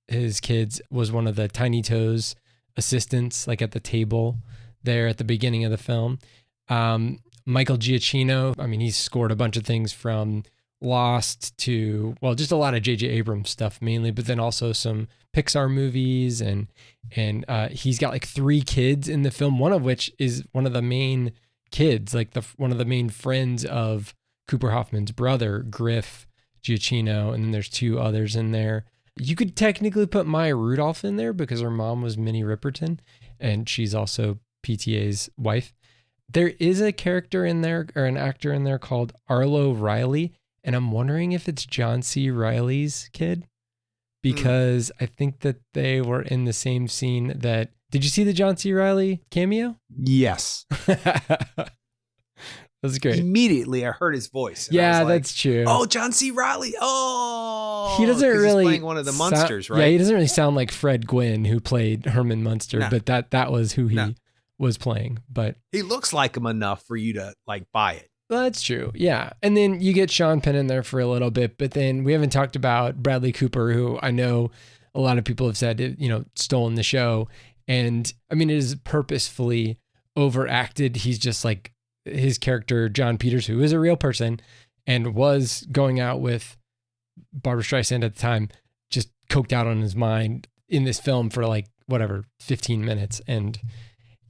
his kids, was one of the Tiny Toes assistants, like at the table there at the beginning of the film. Michael Giacchino, I mean, he's scored a bunch of things from Lost to, well, just a lot of J.J. Abrams stuff mainly, but then also some Pixar movies. And he's got like 3 kids in the film, one of which is one of the main kids, like one of the main friends of Cooper Hoffman's brother, Griff Giacchino. And then there's 2 others in there. You could technically put Maya Rudolph in there because her mom was Minnie Riperton and she's also PTA's wife. There is a character in there, or an actor in there, called Arlo Riley, and I'm wondering if it's John C. Reilly's kid, because I think that they were in the same scene that... Did you see the John C. Reilly cameo? Yes. That's great. Immediately I heard his voice. Yeah, that's true. Oh, John C. Reilly. Oh, he doesn't really... He's playing one of the Munsters, right? Yeah, he doesn't really sound like Fred Gwynn, who played Herman Munster, but that was who he was playing. But he looks like him enough for you to like buy it. Well, that's true. Yeah. And then you get Sean Penn in there for a little bit, but then we haven't talked about Bradley Cooper, who I know a lot of people have said, stolen the show. And I mean, it is purposefully overacted. He's just like his character, John Peters, who is a real person and was going out with Barbra Streisand at the time, just coked out on his mind in this film for like, 15 minutes. And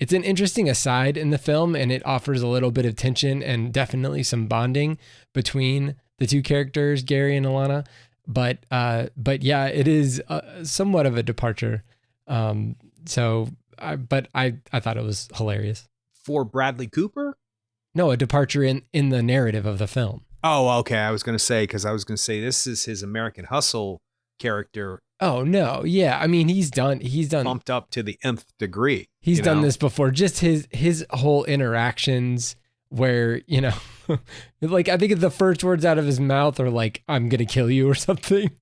it's an interesting aside in the film, and it offers a little bit of tension and definitely some bonding between the 2 characters, Gary and Alana. But yeah, it is somewhat of a departure. So but I thought it was hilarious. For Bradley Cooper? No, a departure in the narrative of the film. Oh, okay. I was going to say, because I was going to say this is his American Hustle character. Oh no, yeah. I mean, he's done Bumped up to the nth degree. He's done this before. Just his whole interactions where, you know, like I think the first words out of his mouth are like, "I'm gonna kill you" or something.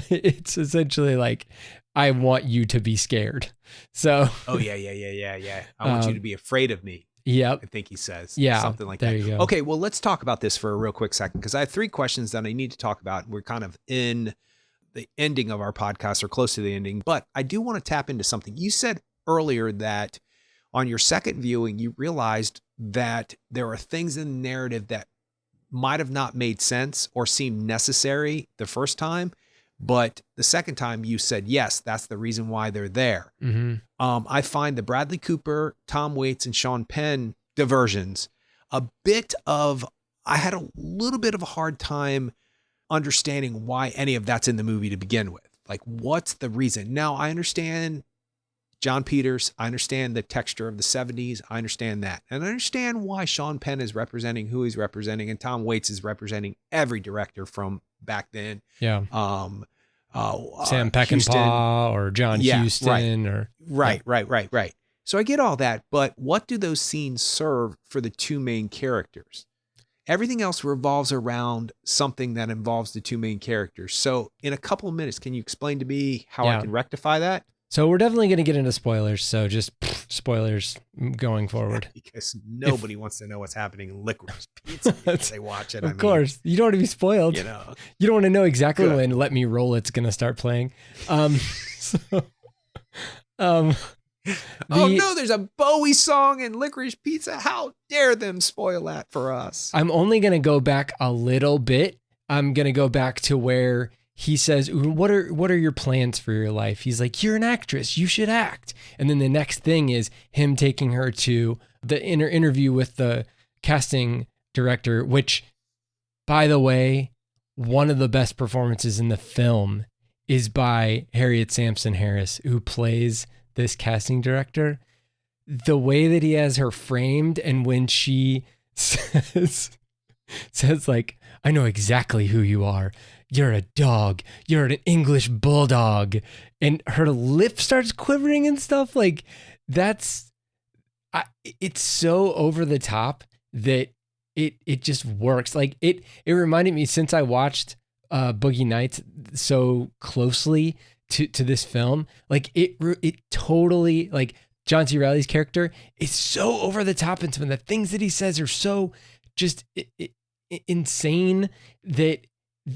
It's essentially like, "I want you to be scared." So. Oh yeah. I want you to be afraid of me. Yep. I think he says. Yeah. Something like there that. You go. Okay, well, let's talk about this for a real quick second, because I have 3 questions that I need to talk about. We're kind of in the ending of our podcast, or close to the ending, but I do want to tap into something. You said earlier that on your second viewing, you realized that there are things in the narrative that might have not made sense or seemed necessary the first time, but the second time you said, yes, that's the reason why they're there. Mm-hmm. I find the Bradley Cooper, Tom Waits, and Sean Penn diversions I had a little bit of a hard time understanding why any of that's in the movie to begin with. Like, what's the reason? Now, I understand John Peters. I understand the texture of the 70s. I understand that. And I understand why Sean Penn is representing who he's representing, and Tom Waits is representing every director from back then. Yeah. Sam Peckinpah Houston, or John Huston. Right. So I get all that, but what do those scenes serve for the 2 main characters? Everything else revolves around something that involves the 2 main characters. So in a couple of minutes, can you explain to me how I can rectify that? So we're definitely going to get into spoilers. So just spoilers going forward. Because nobody wants to know what's happening in Licorice Pizza if they watch it. Of course. You don't want to be spoiled. You know. You don't want to know exactly when Let Me Roll It's going to start playing. Oh no, there's a Bowie song in Licorice Pizza. How dare them spoil that for us? I'm only going to go back a little bit. I'm going to go back to where he says, what are your plans for your life? He's like, you're an actress, you should act. And then the next thing is him taking her to the interview with the casting director, which, by the way, one of the best performances in the film is by Harriet Sampson Harris, who plays this casting director. The way that he has her framed, and when she says like, I know exactly who you are. You're a dog. You're an English bulldog. And her lip starts quivering and stuff. Like, it's so over the top that it just works. Like, it reminded me, since I watched Boogie Nights so closely to this film, like it totally, like, John C. Reilly's character is so over the top, and some of the things that he says are so just insane that,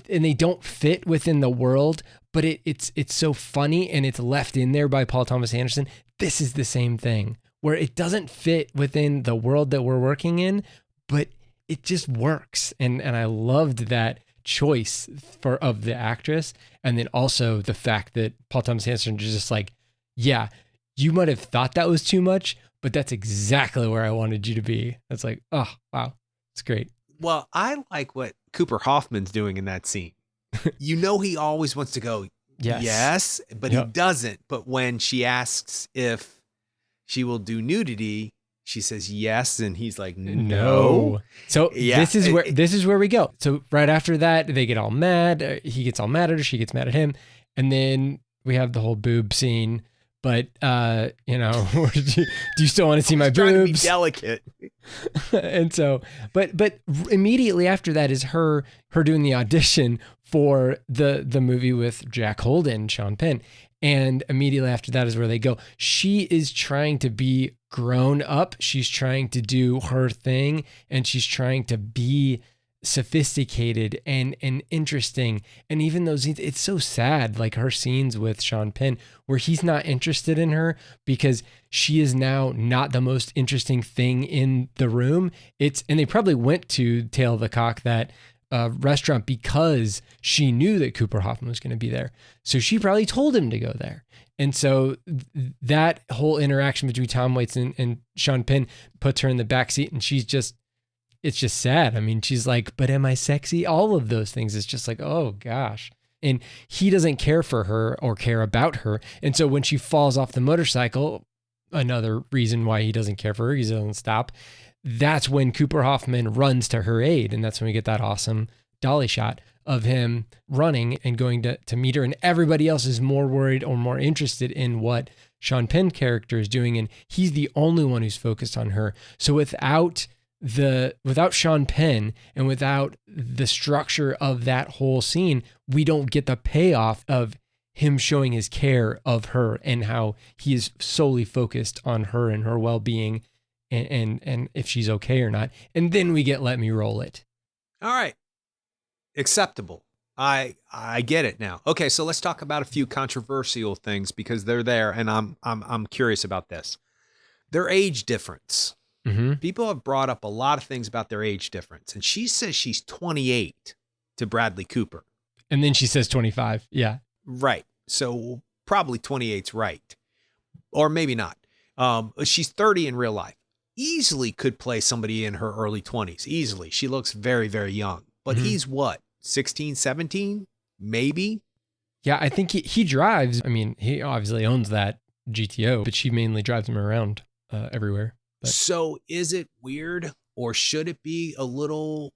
and they don't fit within the world, but it's so funny, and it's left in there by Paul Thomas Anderson. This is the same thing, where it doesn't fit within the world that we're working in, but it just works. And I loved that choice of the actress. And then also the fact that Paul Thomas Anderson is just like, yeah, you might have thought that was too much, but that's exactly where I wanted you to be. It's like, oh, wow. It's great. Well, I like what Cooper Hoffman's doing in that scene. You know, he always wants to go, yes, but he doesn't. But when she asks if she will do nudity, she says yes, and he's like, no. So this is where we go. So right after that, they get all mad. He gets all mad at her. She gets mad at him. And then we have the whole boob scene. But, you know, do you still want to see my boobs? Trying to be delicate. And so, but immediately after that is her doing the audition for the movie with Jack Holden, Sean Penn. And immediately after that is where they go. She is trying to be grown up. She's trying to do her thing, and she's trying to be sophisticated and interesting. And even those scenes, it's so sad, like her scenes with Sean Penn, where he's not interested in her because she is now not the most interesting thing in the room. And they probably went to Tail of the Cock, that restaurant, because she knew that Cooper Hoffman was going to be there. So she probably told him to go there. And so that whole interaction between Tom Waits and Sean Penn puts her in the backseat, and it's just sad. I mean, she's like, but am I sexy? All of those things. It's just like, oh gosh. And he doesn't care for her or care about her. And so when she falls off the motorcycle, another reason why he doesn't care for her. He doesn't stop. That's when Cooper Hoffman runs to her aid. And that's when we get that awesome dolly shot of him running and going to meet her. And everybody else is more worried or more interested in what Sean Penn's character is doing. And he's the only one who's focused on her. So without Sean Penn and without the structure of that whole scene, we don't get the payoff of him showing his care of her and how he is solely focused on her and her well-being and if she's okay or not. And then we get Let Me Roll It. All right. Acceptable. I get it now. Okay, so let's talk about a few controversial things because they're there and I'm curious about this. Their age difference. Mm-hmm. People have brought up a lot of things about their age difference, and she says she's 28 to Bradley Cooper. And then she says 25. Yeah. Right. So probably 28's right. Or maybe not. She's 30 in real life. Easily could play somebody in her early 20s. Easily. She looks very, very young. But he's what? 16, 17? Maybe? Yeah, I think he drives. I mean, he obviously owns that GTO, but she mainly drives him around everywhere. But. So is it weird, or should it be a little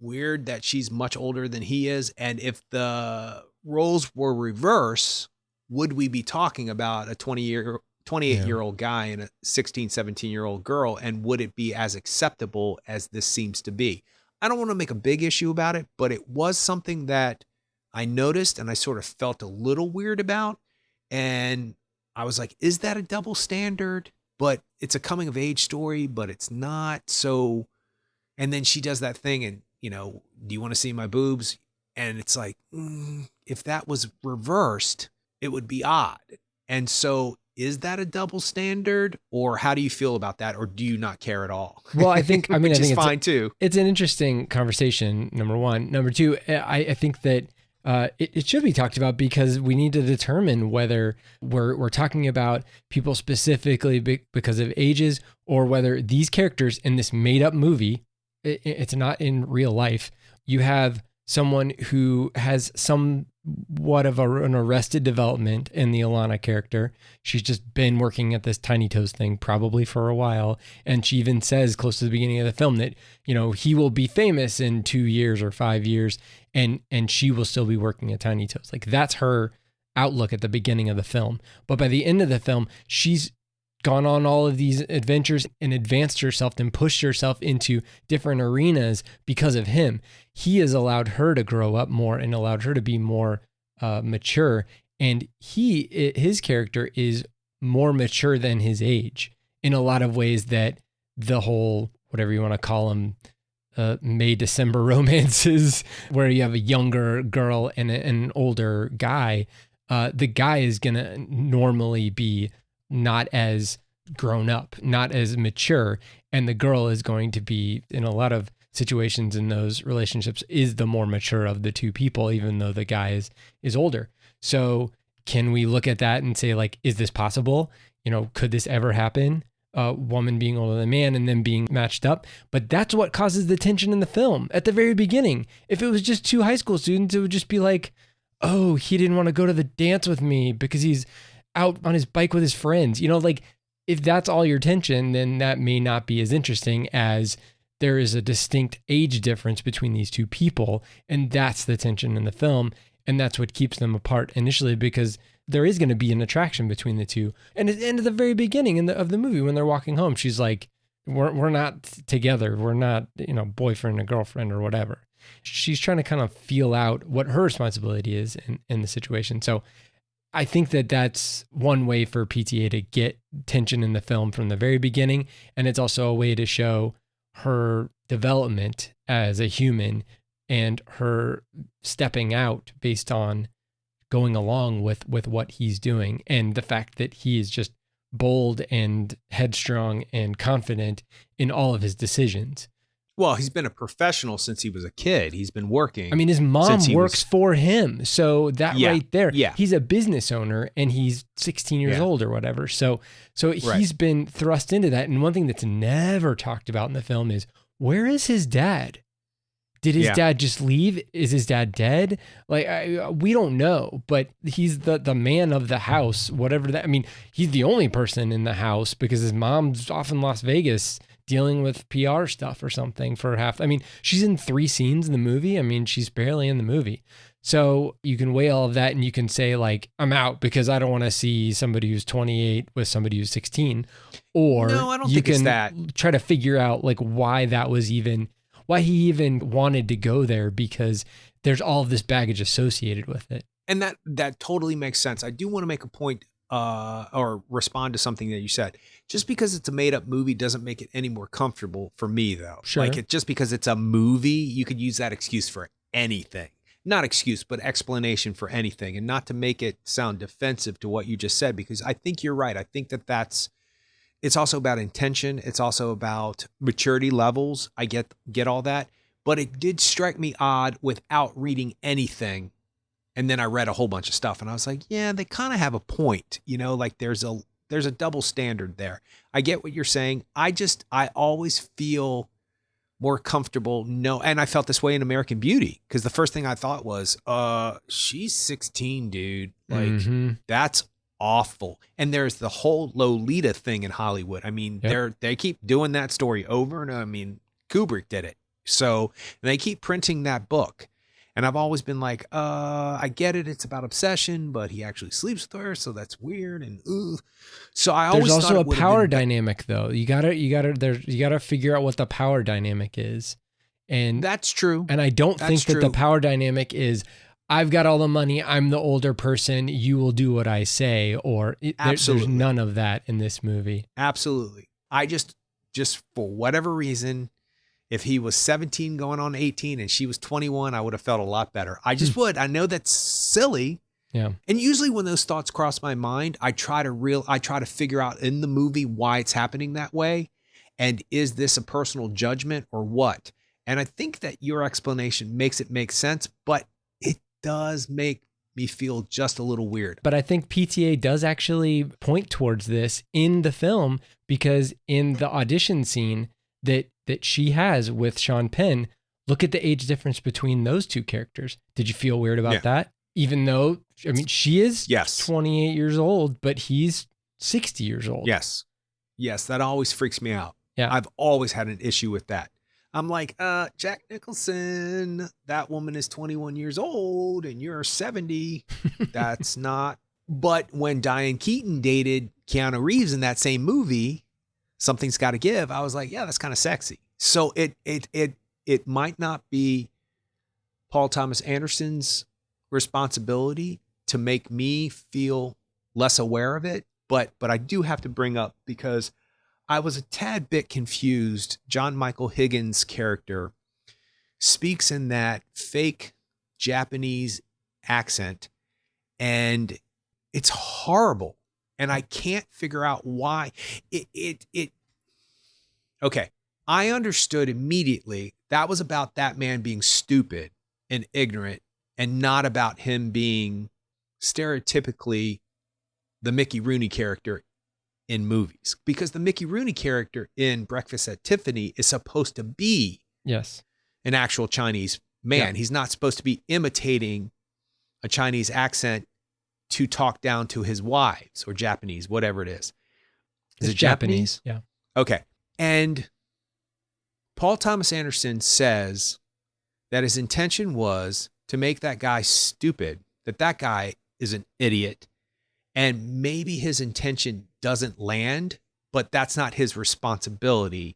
weird that she's much older than he is? And if the roles were reverse, would we be talking about a 28-year-old guy and a 16, 17-year-old girl? And would it be as acceptable as this seems to be? I don't want to make a big issue about it, but it was something that I noticed and I sort of felt a little weird about. And I was like, is that a double standard? But it's a coming of age story, but it's not. So, and then she does that thing and, do you want to see my boobs? And it's like, if that was reversed, it would be odd. And so is that a double standard, or how do you feel about that? Or do you not care at all? Well, I think it's fine too. It's an interesting conversation. Number one. Number two, I think that it should be talked about because we need to determine whether we're talking about people specifically because of ages, or whether these characters in this made up movie, it's not in real life. You have someone who has somewhat of an arrested development in the Alana character. She's just been working at this Tiny Toes thing probably for a while. And she even says close to the beginning of the film that, he will be famous in 2 years or 5 years and she will still be working at Tiny Toes. Like that's her outlook at the beginning of the film. But by the end of the film, she's gone on all of these adventures and advanced herself and pushed herself into different arenas because of him. He has allowed her to grow up more and allowed her to be more mature. And his character is more mature than his age in a lot of ways that the whole, whatever you want to call them, May-December romances where you have a younger girl and an older guy. The guy is going to normally be not as grown up, not as mature. And the girl is going to be, in a lot of situations in those relationships, is the more mature of the two people, even though the guy is older. So can we look at that and say, like, is this possible? Could this ever happen? A woman being older than a man and then being matched up. But that's what causes the tension in the film at the very beginning. If it was just two high school students, it would just be like, oh, he didn't want to go to the dance with me because he's out on his bike with his friends. Like if that's all your tension, then that may not be as interesting as there is a distinct age difference between these two people. And that's the tension in the film. And that's what keeps them apart initially, because there is going to be an attraction between the two. And at the very beginning of the movie, when they're walking home, she's like, we're not together. We're not, boyfriend and girlfriend or whatever. She's trying to kind of feel out what her responsibility is in the situation. So I think that that's one way for PTA to get tension in the film from the very beginning. And it's also a way to show her development as a human and her stepping out based on going along with what he's doing. And the fact that he is just bold and headstrong and confident in all of his decisions. Well, he's been a professional since he was a kid. He's been working. I mean, his mom works for him. So that right there, yeah. He's a business owner and he's 16 years old or whatever. So he's been thrust into that. And one thing that's never talked about in the film is, where is his dad? Did his Yeah. dad just leave? Is his dad dead? Like, we don't know, but he's the man of the house, whatever that, I mean, he's the only person in the house because his mom's off in Las Vegas dealing with PR stuff or something for half. I mean, she's in 3 scenes in the movie. I mean, she's barely in the movie. So you can weigh all of that and you can say, like, I'm out because I don't want to see somebody who's 28 with somebody who's 16. Or No, I don't you think it's can that. try to figure out like why he even wanted to go there, because there's all of this baggage associated with it. And that totally makes sense. I do want to make a point or respond to something that you said. Just because it's a made up movie doesn't make it any more comfortable for me, though. Sure. Like, just because it's a movie, you could use that excuse for anything. Not excuse, but explanation for anything. And not to make it sound defensive to what you just said, because I think you're right. I think it's also about intention. It's also about maturity levels. I get all that. But it did strike me odd without reading anything. And then I read a whole bunch of stuff and I was like, yeah, they kind of have a point. You know, like there's a double standard there. I get what you're saying. I always feel more comfortable. No. And I felt this way in American Beauty, because the first thing I thought was, she's 16, dude. Like, that's awful. And there's the whole Lolita thing in Hollywood. I mean, they keep doing that story over and I mean, Kubrick did it. So they keep printing that book. And I've always been like, I get it. It's about obsession, but he actually sleeps with her. So that's weird. And so I always there's also thought a power dynamic though. You gotta figure out what the power dynamic is. And that's true. And I don't think that the power dynamic is, I've got all the money, I'm the older person, you will do what I say, or there's none of that in this movie. Absolutely. I just for whatever reason, if he was 17 going on 18 and she was 21, I would have felt a lot better. I just would. I know that's silly. Yeah. And usually when those thoughts cross my mind, I try to figure out in the movie why it's happening that way. And is this a personal judgment or what? And I think that your explanation makes it make sense, but it does make me feel just a little weird. But I think PTA does actually point towards this in the film, because in the audition scene that she has with Sean Penn, look at the age difference between those two characters. Did you feel weird about that? Even though, I mean, she is 28 years old, but he's 60 years old. Yes. Yes, that always freaks me out. Yeah. I've always had an issue with that. I'm like, Jack Nicholson, that woman is 21 years old and you're 70. That's not. But when Diane Keaton dated Keanu Reeves in that same movie, Something's Got to Give, I was like, yeah, that's kind of sexy. So it might not be Paul Thomas Anderson's responsibility to make me feel less aware of it, but I do have to bring up, because I was a tad bit confused. John Michael Higgins' character speaks in that fake Japanese accent, and it's horrible. And I can't figure out why okay. I understood immediately that was about that man being stupid and ignorant, and not about him being stereotypically the Mickey Rooney character in movies, because the Mickey Rooney character in Breakfast at Tiffany is supposed to be an actual Chinese man. Yeah. He's not supposed to be imitating a Chinese accent to talk down to his wives, or Japanese, whatever it is. Is it Japanese? Yeah. Okay. And Paul Thomas Anderson says that his intention was to make that guy stupid, that guy is an idiot, and maybe his intention doesn't land, but that's not his responsibility.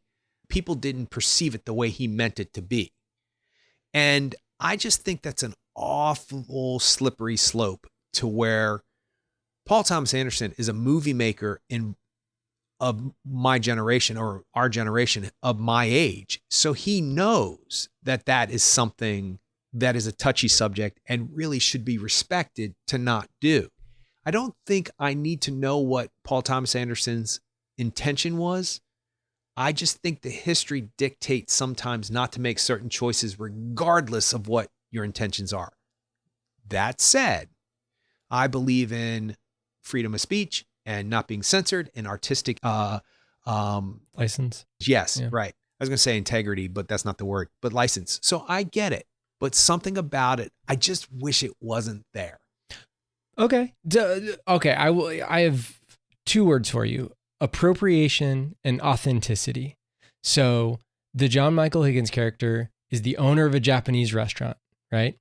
People didn't perceive it the way he meant it to be. And I just think that's an awful slippery slope, to where Paul Thomas Anderson is a movie maker of my generation, or our generation, of my age. So he knows that is something that is a touchy subject and really should be respected to not do. I don't think I need to know what Paul Thomas Anderson's intention was. I just think the history dictates sometimes not to make certain choices regardless of what your intentions are. That said, I believe in freedom of speech and not being censored, and artistic license. Yes, yeah. Right. I was going to say integrity, but that's not the word, but license. So I get it, but something about it, I just wish it wasn't there. Okay. Okay. I have two words for you: appropriation and authenticity. So the John Michael Higgins character is the owner of a Japanese restaurant, right?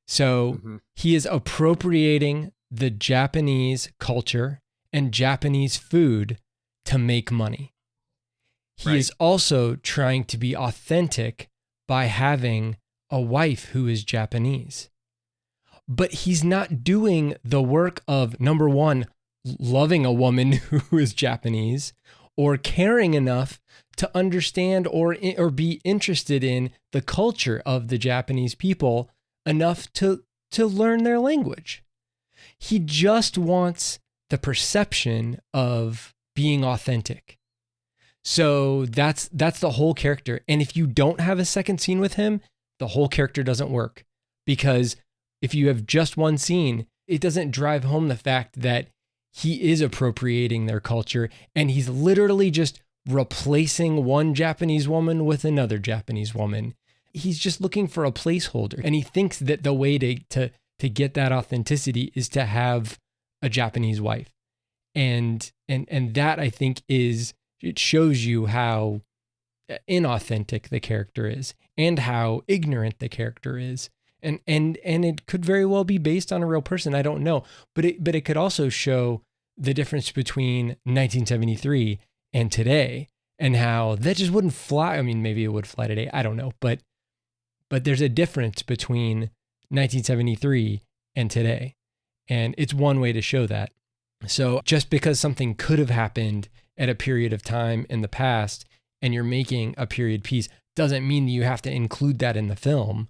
So he is appropriating the Japanese culture and Japanese food to make money. He is also trying to be authentic by having a wife who is Japanese. But he's not doing the work of, number one, loving a woman who is Japanese, or caring enough to understand or be interested in the culture of the Japanese people enough to learn their language. He just wants the perception of being authentic. So that's the whole character. And if you don't have a second scene with him, the whole character doesn't work, because if you have just one scene, it doesn't drive home the fact that he is appropriating their culture, and he's literally just replacing one Japanese woman with another Japanese woman. He's just looking for a placeholder, and he thinks that the way to get that authenticity is to have a Japanese wife. And that, I think, it shows you how inauthentic the character is and how ignorant the character is. And it could very well be based on a real person. I don't know, but it could also show the difference between 1973 and today, and how that just wouldn't fly. I mean, maybe it would fly today. I don't know, but there's a difference between 1973 and today, and it's one way to show that. So just because something could have happened at a period of time in the past, and you're making a period piece, doesn't mean that you have to include that in the film.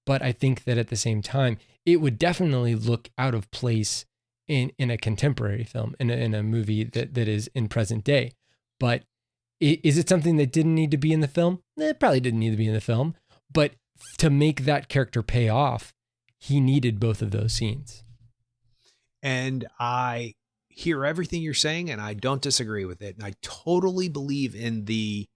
But I think that at the same time, it would definitely look out of place in a contemporary film, in a movie that is in present day. But is it something that didn't need to be in the film? It probably didn't need to be in the film. But to make that character pay off, he needed both of those scenes. And I hear everything you're saying, and I don't disagree with it. And I totally believe in the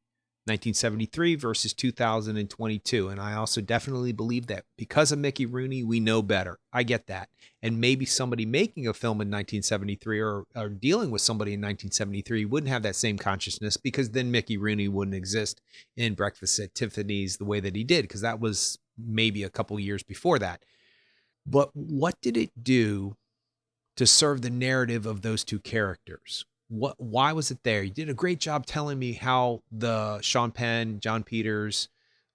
1973 versus 2022. And I also definitely believe that because of Mickey Rooney, we know better. I get that. And maybe somebody making a film in 1973 or dealing with somebody in 1973 wouldn't have that same consciousness, because then Mickey Rooney wouldn't exist in Breakfast at Tiffany's the way that he did, because that was maybe a couple years before that. But what did it do to serve the narrative of those two characters? Why was it there? You did a great job telling me how the Sean Penn, John Peters,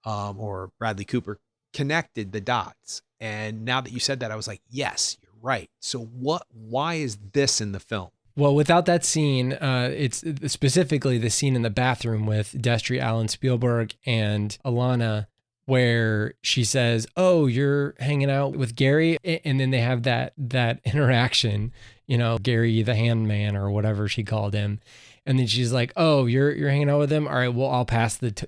or Bradley Cooper connected the dots. And now that you said that, I was like, yes, you're right. So why is this in the film? Well, without that scene, it's specifically the scene in the bathroom with Destry, Alan Spielberg, and Alana, where she says, "Oh, you're hanging out with Gary," and then they have that interaction, Gary the handman or whatever she called him, and then she's like, "Oh, you're hanging out with him. All right, well, I'll pass the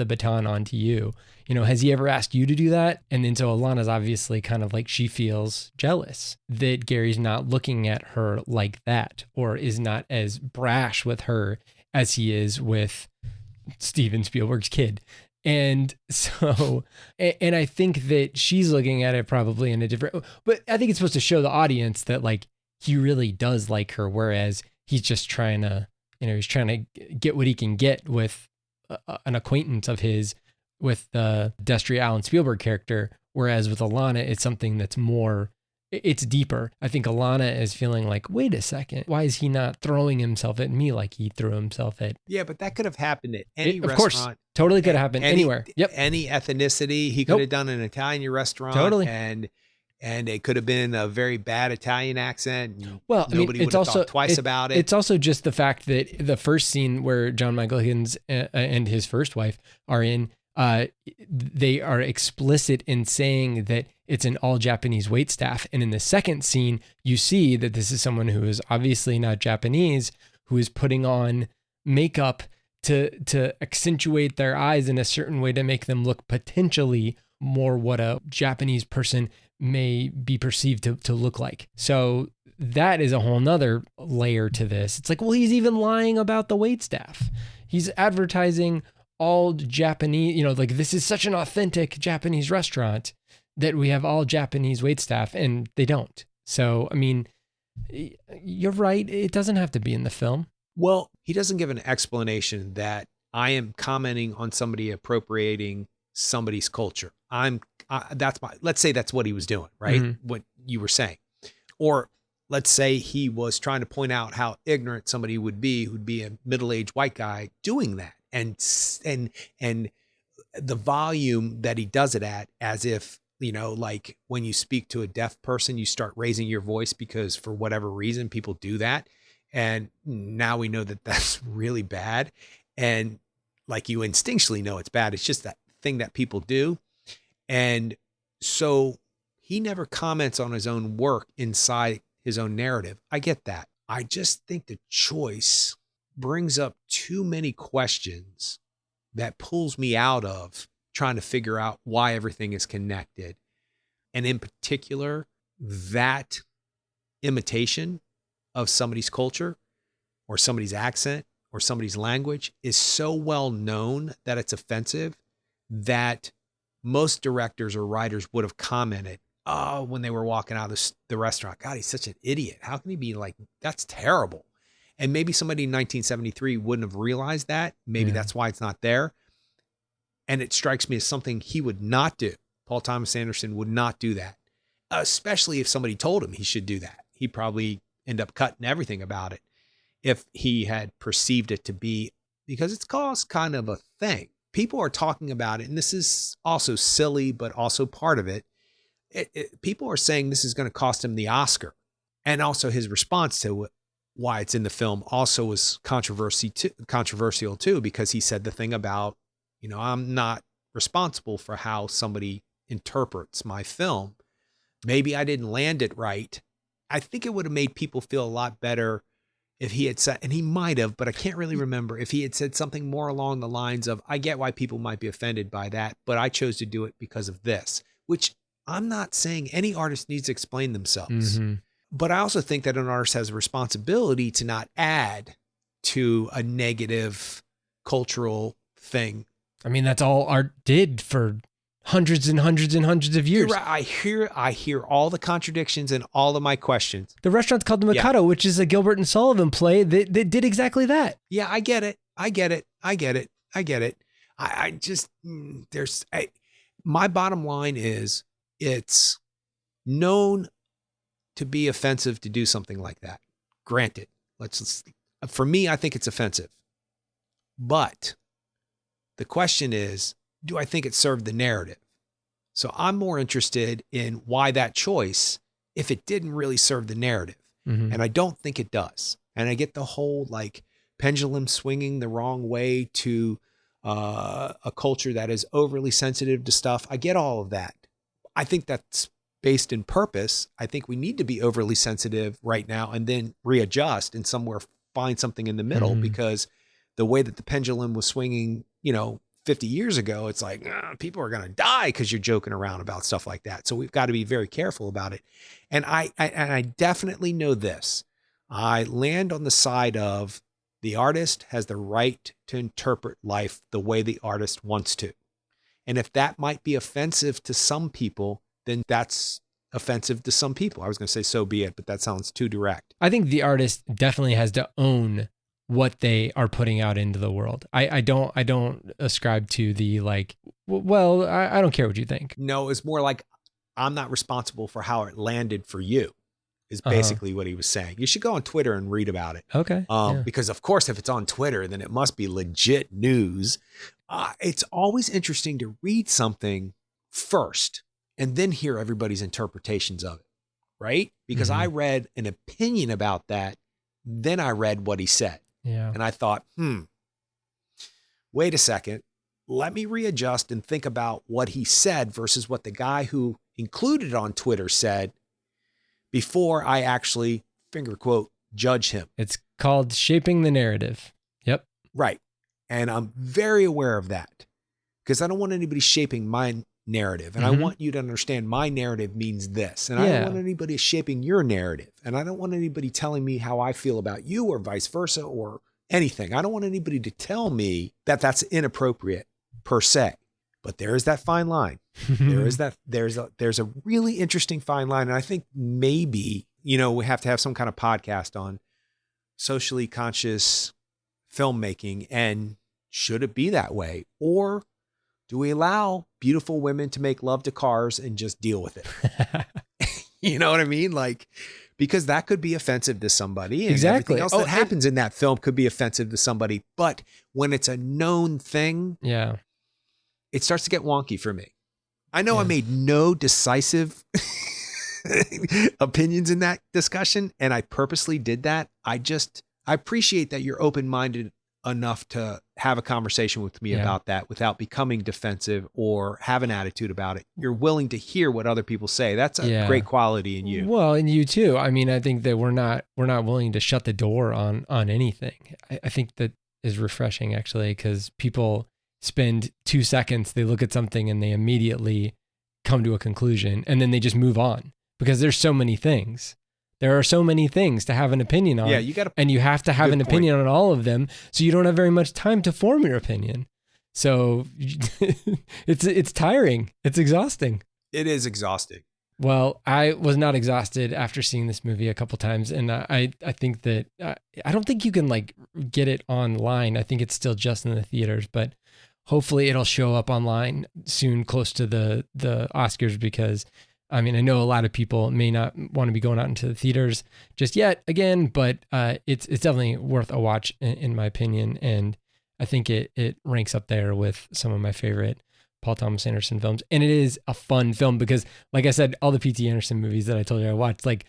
baton on to you. Has he ever asked you to do that?" And then so Alana's obviously kind of like, she feels jealous that Gary's not looking at her like that, or is not as brash with her as he is with Steven Spielberg's kid. And so, and I think that she's looking at it probably in a different, but I think it's supposed to show the audience that like he really does like her, whereas he's just trying to, he's trying to get what he can get with an acquaintance of his, with the Destry Alan Spielberg character. Whereas with Alana, it's something that's more, it's deeper. I think Alana is feeling like, wait a second, why is he not throwing himself at me like he threw himself at? Yeah, but that could have happened at any Of restaurant. course, totally could have happened anywhere. Yep. Any ethnicity. He could have done an Italian restaurant. Totally. And it could have been a very bad Italian accent. Well, nobody would have thought twice about it. It's also just the fact that the first scene where John Michael Higgins and his first wife are in, they are explicit in saying that it's an all Japanese waitstaff. And in the second scene, you see that this is someone who is obviously not Japanese, who is putting on makeup to accentuate their eyes in a certain way to make them look potentially more what a Japanese person may be perceived to look like. So that is a whole nother layer to this. It's like, well, he's even lying about the waitstaff. He's advertising all Japanese, you know, like this is such an authentic Japanese restaurant that we have all Japanese waitstaff, and they don't. So, I mean, you're right. It doesn't have to be in the film. Well, he doesn't give an explanation that I am commenting on somebody appropriating somebody's culture. Let's say that's what he was doing, right? Mm-hmm. What you were saying. Or let's say he was trying to point out how ignorant somebody would be who'd be a middle-aged white guy doing that. And the volume that he does it at, as if, you know, like when you speak to a deaf person, you start raising your voice because for whatever reason, people do that. And now we know that that's really bad. And like you instinctually know it's bad. It's just that thing that people do. And so he never comments on his own work inside his own narrative. I get that. I just think the choice brings up too many questions that pulls me out of trying to figure out why everything is connected. And in particular, that imitation of somebody's culture or somebody's accent or somebody's language is so well known that it's offensive that most directors or writers would have commented, oh, when they were walking out of the restaurant, God, he's such an idiot. How can he be like, that's terrible. And maybe somebody in 1973 wouldn't have realized that. Maybe that's why it's not there. And it strikes me as something he would not do. Paul Thomas Anderson would not do that, especially if somebody told him he should do that. He'd probably end up cutting everything about it if he had perceived it to be, because it's caused kind of a thing. People are talking about it, and this is also silly, but also part of it. People are saying this is going to cost him the Oscar. And also his response to it, why it's in the film, also was controversial too, because he said the thing about, you know, I'm not responsible for how somebody interprets my film. Maybe I didn't land it right. I think it would have made people feel a lot better if he had said, and he might have, but I can't really remember, if he had said something more along the lines of, I get why people might be offended by that, but I chose to do it because of this, which I'm not saying any artist needs to explain themselves. Mm-hmm. But I also think that an artist has a responsibility to not add to a negative cultural thing. I mean, that's all art did for hundreds and hundreds and hundreds of years. Right. I hear all the contradictions and all of my questions. The restaurant's called The Mikado, which is a Gilbert and Sullivan play that did exactly that. Yeah, I get it. My bottom line is it's known to be offensive to do something like that. Granted, for me, I think it's offensive. But the question is, do I think it served the narrative? So I'm more interested in why that choice, if it didn't really serve the narrative. Mm-hmm. And I don't think it does. And I get the whole like pendulum swinging the wrong way to a culture that is overly sensitive to stuff. I get all of that. I think that's based in purpose. I think we need to be overly sensitive right now and then readjust and somewhere find something in the middle, because the way that the pendulum was swinging, 50 years ago, it's like people are going to die because you're joking around about stuff like that. So we've got to be very careful about it. And I definitely know this. I land on the side of the artist has the right to interpret life the way the artist wants to. And if that might be offensive to some people, then that's offensive to some people. I was going to say, so be it, but that sounds too direct. I think the artist definitely has to own what they are putting out into the world. I don't ascribe to the like, well, I don't care what you think. No, it's more like, I'm not responsible for how it landed for you, is basically what he was saying. You should go on Twitter and read about it. Okay. Because of course, if it's on Twitter, then it must be legit news. It's always interesting to read something first and then hear everybody's interpretations of it, right? Because I read an opinion about that, then I read what he said. Yeah. And I thought, wait a second, let me readjust and think about what he said versus what the guy who included it on Twitter said before I actually, finger quote, judge him. It's called shaping the narrative. Yep. Right. And I'm very aware of that because I don't want anybody shaping my narrative. And I want you to understand my narrative means this. And I don't want anybody shaping your narrative. And I don't want anybody telling me how I feel about you or vice versa or anything. I don't want anybody to tell me that that's inappropriate per se, but there is that fine line. There's a really interesting fine line. And I think maybe, we have to have some kind of podcast on socially conscious filmmaking, and should it be that way? Or do we allow beautiful women to make love to cars and just deal with it? You know what I mean? Like, because that could be offensive to somebody. And Exactly. everything else that happens in that film could be offensive to somebody. But when it's a known thing, yeah, it starts to get wonky for me. I know I made no decisive opinions in that discussion, and I purposely did that. I appreciate that you're open-minded enough to have a conversation with me about that without becoming defensive or have an attitude about it. You're willing to hear what other people say. That's a great quality in you. Well, and you too. I mean, I think that we're not willing to shut the door on anything. I think that is refreshing, actually, because people spend 2 seconds, they look at something and they immediately come to a conclusion, and then they just move on because there's so many things. There are so many things to have an opinion on. Yeah, and you have to have an opinion on all of them, so you don't have very much time to form your opinion. So it's tiring. It's exhausting. It is exhausting. Well, I was not exhausted after seeing this movie a couple times, and I think that I don't think you can like get it online. I think it's still just in the theaters, but hopefully it'll show up online soon, close to the Oscars, because I mean, I know a lot of people may not want to be going out into the theaters just yet again, but it's definitely worth a watch in my opinion. And I think it ranks up there with some of my favorite Paul Thomas Anderson films. And it is a fun film because, like I said, all the P.T. Anderson movies that I told you I watched, like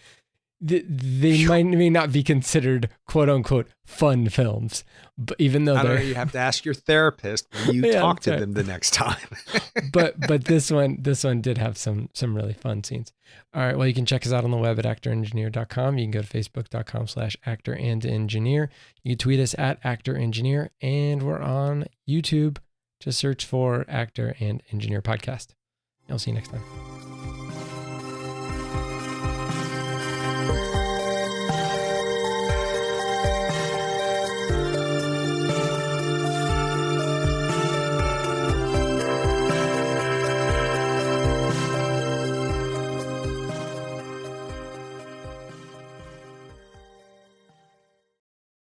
they may not be considered quote unquote fun films, but even though you have to ask your therapist when you talk to them the next time. but this one did have some really fun scenes. All right. Well, you can check us out on the web at actorengineer.com. You can go to facebook.com/actorandengineer. You can tweet us at actorengineer, and we're on YouTube. Just search for Actor and Engineer Podcast. I'll see you next time.